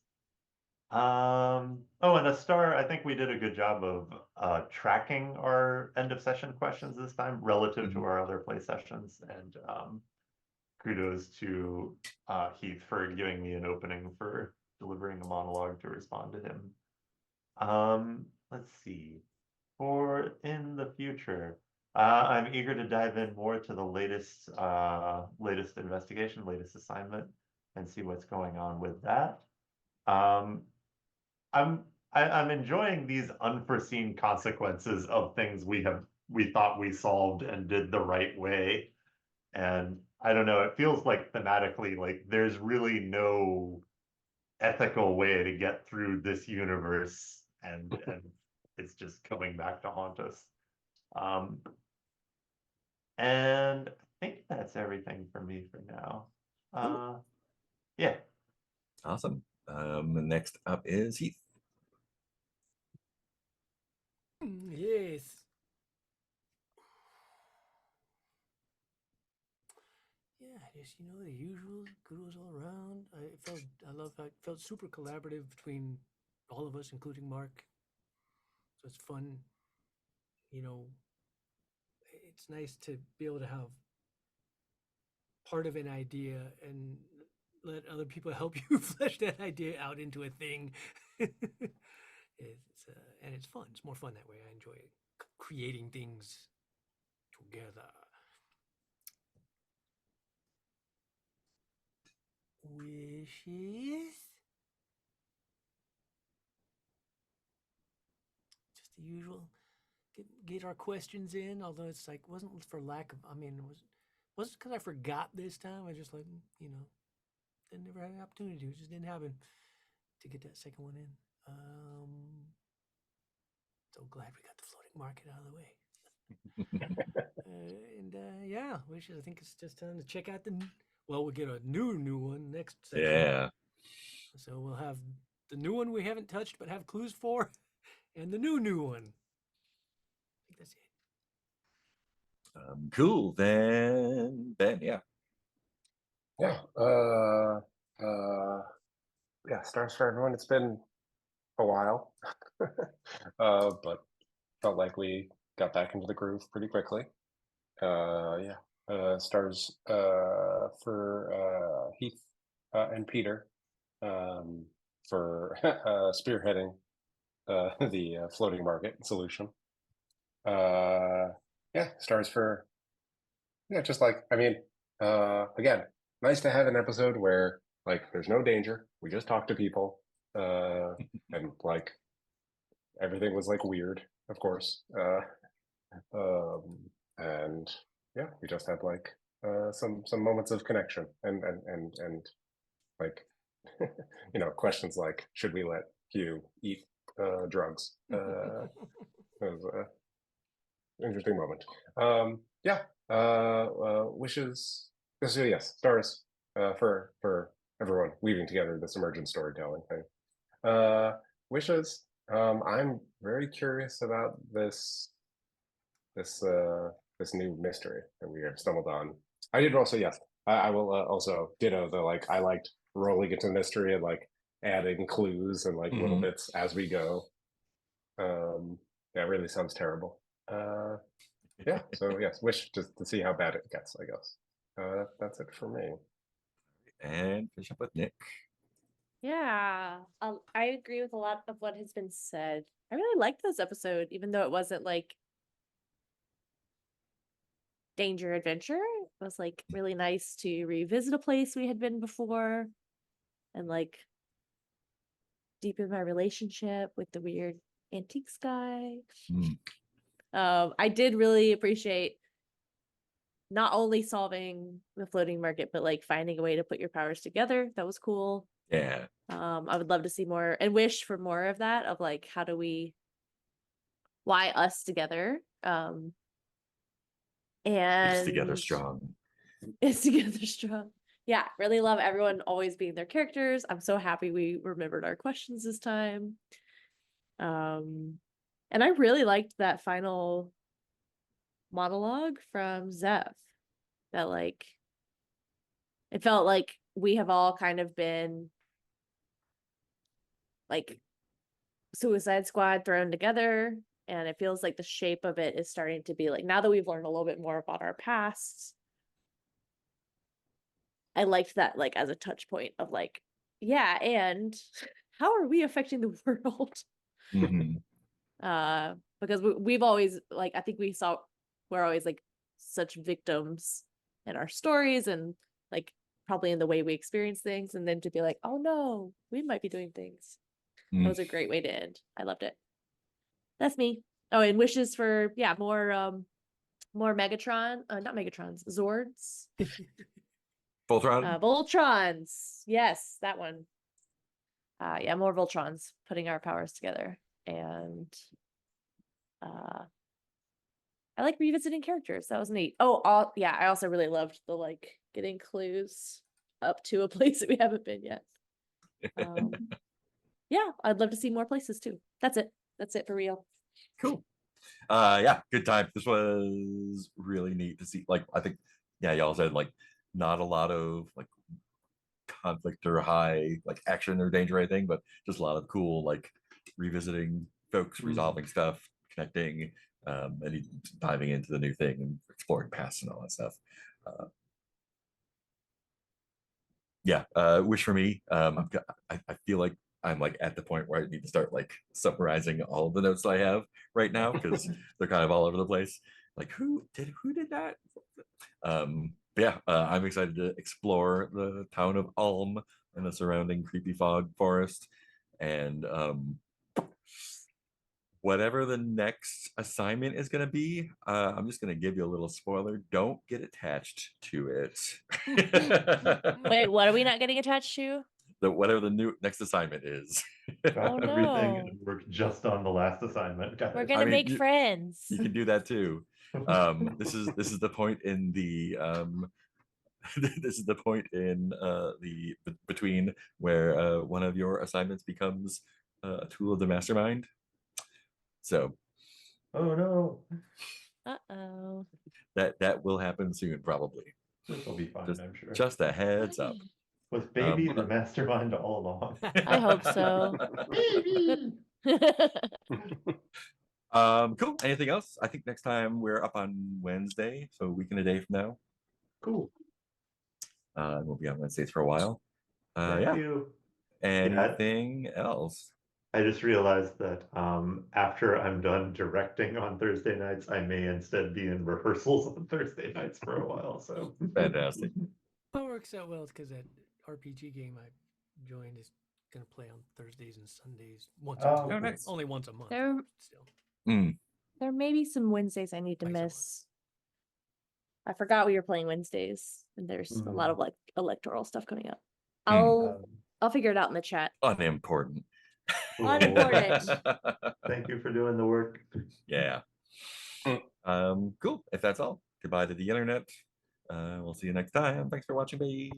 Oh, and a star, I think we did a good job of tracking our end of session questions this time relative to our other play sessions. And kudos to Heath for giving me an opening for delivering a monologue to respond to him. Let's see. For in the future, I'm eager to dive in more to the latest investigation, latest assignment, and see what's going on with that. I'm enjoying these unforeseen consequences of things we thought we solved and did the right way. And I don't know, it feels like thematically, like there's really no ethical way to get through this universe, and it's just coming back to haunt us. And I think that's everything for me for now. Yeah. Awesome. Next up is Heath. Yes. Yeah, just the usual kudos all around. I felt super collaborative between all of us, including Mark. So it's fun. You know, it's nice to be able to have part of an idea and let other people help you flesh that idea out into a thing. And it's fun. It's more fun that way. I enjoy creating things together. Wishes. Just the usual. Get our questions in. Although it's like wasn't for lack of. I mean, wasn't because I forgot this time. I just didn't never had an opportunity to. It just didn't happen to get that second one in. So glad we got the floating market out of the way. Yeah, wishes. I think it's just time to check out we'll get a new one next session. Yeah. So we'll have the new one we haven't touched but have clues for, and the new one. I think that's it. Cool. Then Ben, yeah. Yeah. Yeah. Stars for everyone. It's been a while, but felt like we got back into the groove pretty quickly. Yeah. Stars for Heath and Peter for spearheading the floating market solution. Yeah, stars for just like again, nice to have an episode where like there's no danger. We just talk to people, and like everything was like weird, of course. And yeah, we just had like some moments of connection and like questions like should we let Hugh eat drugs? It was an interesting moment. Yeah. Wishes. So yes, stars for everyone weaving together this emergent storytelling thing. Wishes. I'm very curious about this new mystery that we have stumbled on. I did also, yes. I will also ditto the like. I liked rolling into mystery and like adding clues and like little bits as we go. That really sounds terrible. Yeah. So yes, wish to see how bad it gets. I guess that's it for me. And finish up with Nick. Yeah, I agree with a lot of what has been said. I really liked this episode, even though it wasn't like danger adventure. It was like really nice to revisit a place we had been before and like deepen my relationship with the weird antiques guy. I did really appreciate not only solving the floating market, but like finding a way to put your powers together. That was cool. Yeah. I would love to see more and wish for more of that, of like how do we why us together? And It's together strong. It's together strong. Yeah, really love everyone always being their characters. I'm so happy we remembered our questions this time. And I really liked that final monologue from Zeph. That like it felt like we have all kind of been like Suicide Squad thrown together, and it feels like the shape of it is starting to be like now that we've learned a little bit more about our pasts. I liked that like as a touch point of like, yeah, and how are we affecting the world? Because we've always like I think we're always like such victims in our stories and like probably in the way we experience things, and then to be like, oh no, we might be doing things. That was a great way to end. I loved it. That's me. Oh, and wishes for more Megatron, not Megatrons, Zords. Voltron. Voltrons. Yes, that one. Yeah, more Voltrons putting our powers together. And I like revisiting characters. That was neat. Oh, yeah, I also really loved the like getting clues up to a place that we haven't been yet. Yeah, I'd love to see more places too. That's it. That's it for real. Cool. Yeah, good time. This was really neat to see. Like, I think, yeah, y'all said like not a lot of like conflict or high like action or danger or anything, but just a lot of cool like revisiting folks, resolving stuff, connecting, and diving into the new thing and exploring past and all that stuff. Yeah, wish for me. I feel like I'm like at the point where I need to start like summarizing all of the notes I have right now because they're kind of all over the place. Like who did that? But yeah, I'm excited to explore the town of Ulm and the surrounding creepy fog forest, and whatever the next assignment is going to be, I'm just going to give you a little spoiler. Don't get attached to it. Wait, what are we not getting attached to? Whatever the new next assignment is. Drop Oh, everything no. and work just on the last assignment. Guys. We're gonna mean, make friends. You can do that too. This is the point in the this is the point in the between where one of your assignments becomes a tool of the mastermind. So Oh no, Uh-oh. that will happen soon, probably. this will be fine, I'm sure. Just a heads up. Was baby the mastermind all along? I hope so. Cool. Anything else? I think next time we're up on Wednesday, so a week and a day from now. Cool. We'll be on Wednesdays for a while. Thank Yeah. you. Anything else? I just realized that after I'm done directing on Thursday nights, I may instead be in rehearsals on Thursday nights for a while. So Fantastic. That works out well because that RPG game I joined is going to play on Thursdays and Sundays once or Oh, two, nice. only once a month. There- but still. There may be some Wednesdays I need to Twice a month. miss. I forgot we were playing Wednesdays, and there's a lot of like electoral stuff coming up. I'll figure it out in the chat. Unimportant. Unimportant. Thank you for doing the work. Yeah. Cool. If that's all, goodbye to the internet. We'll see you next time. Thanks for watching. Bye.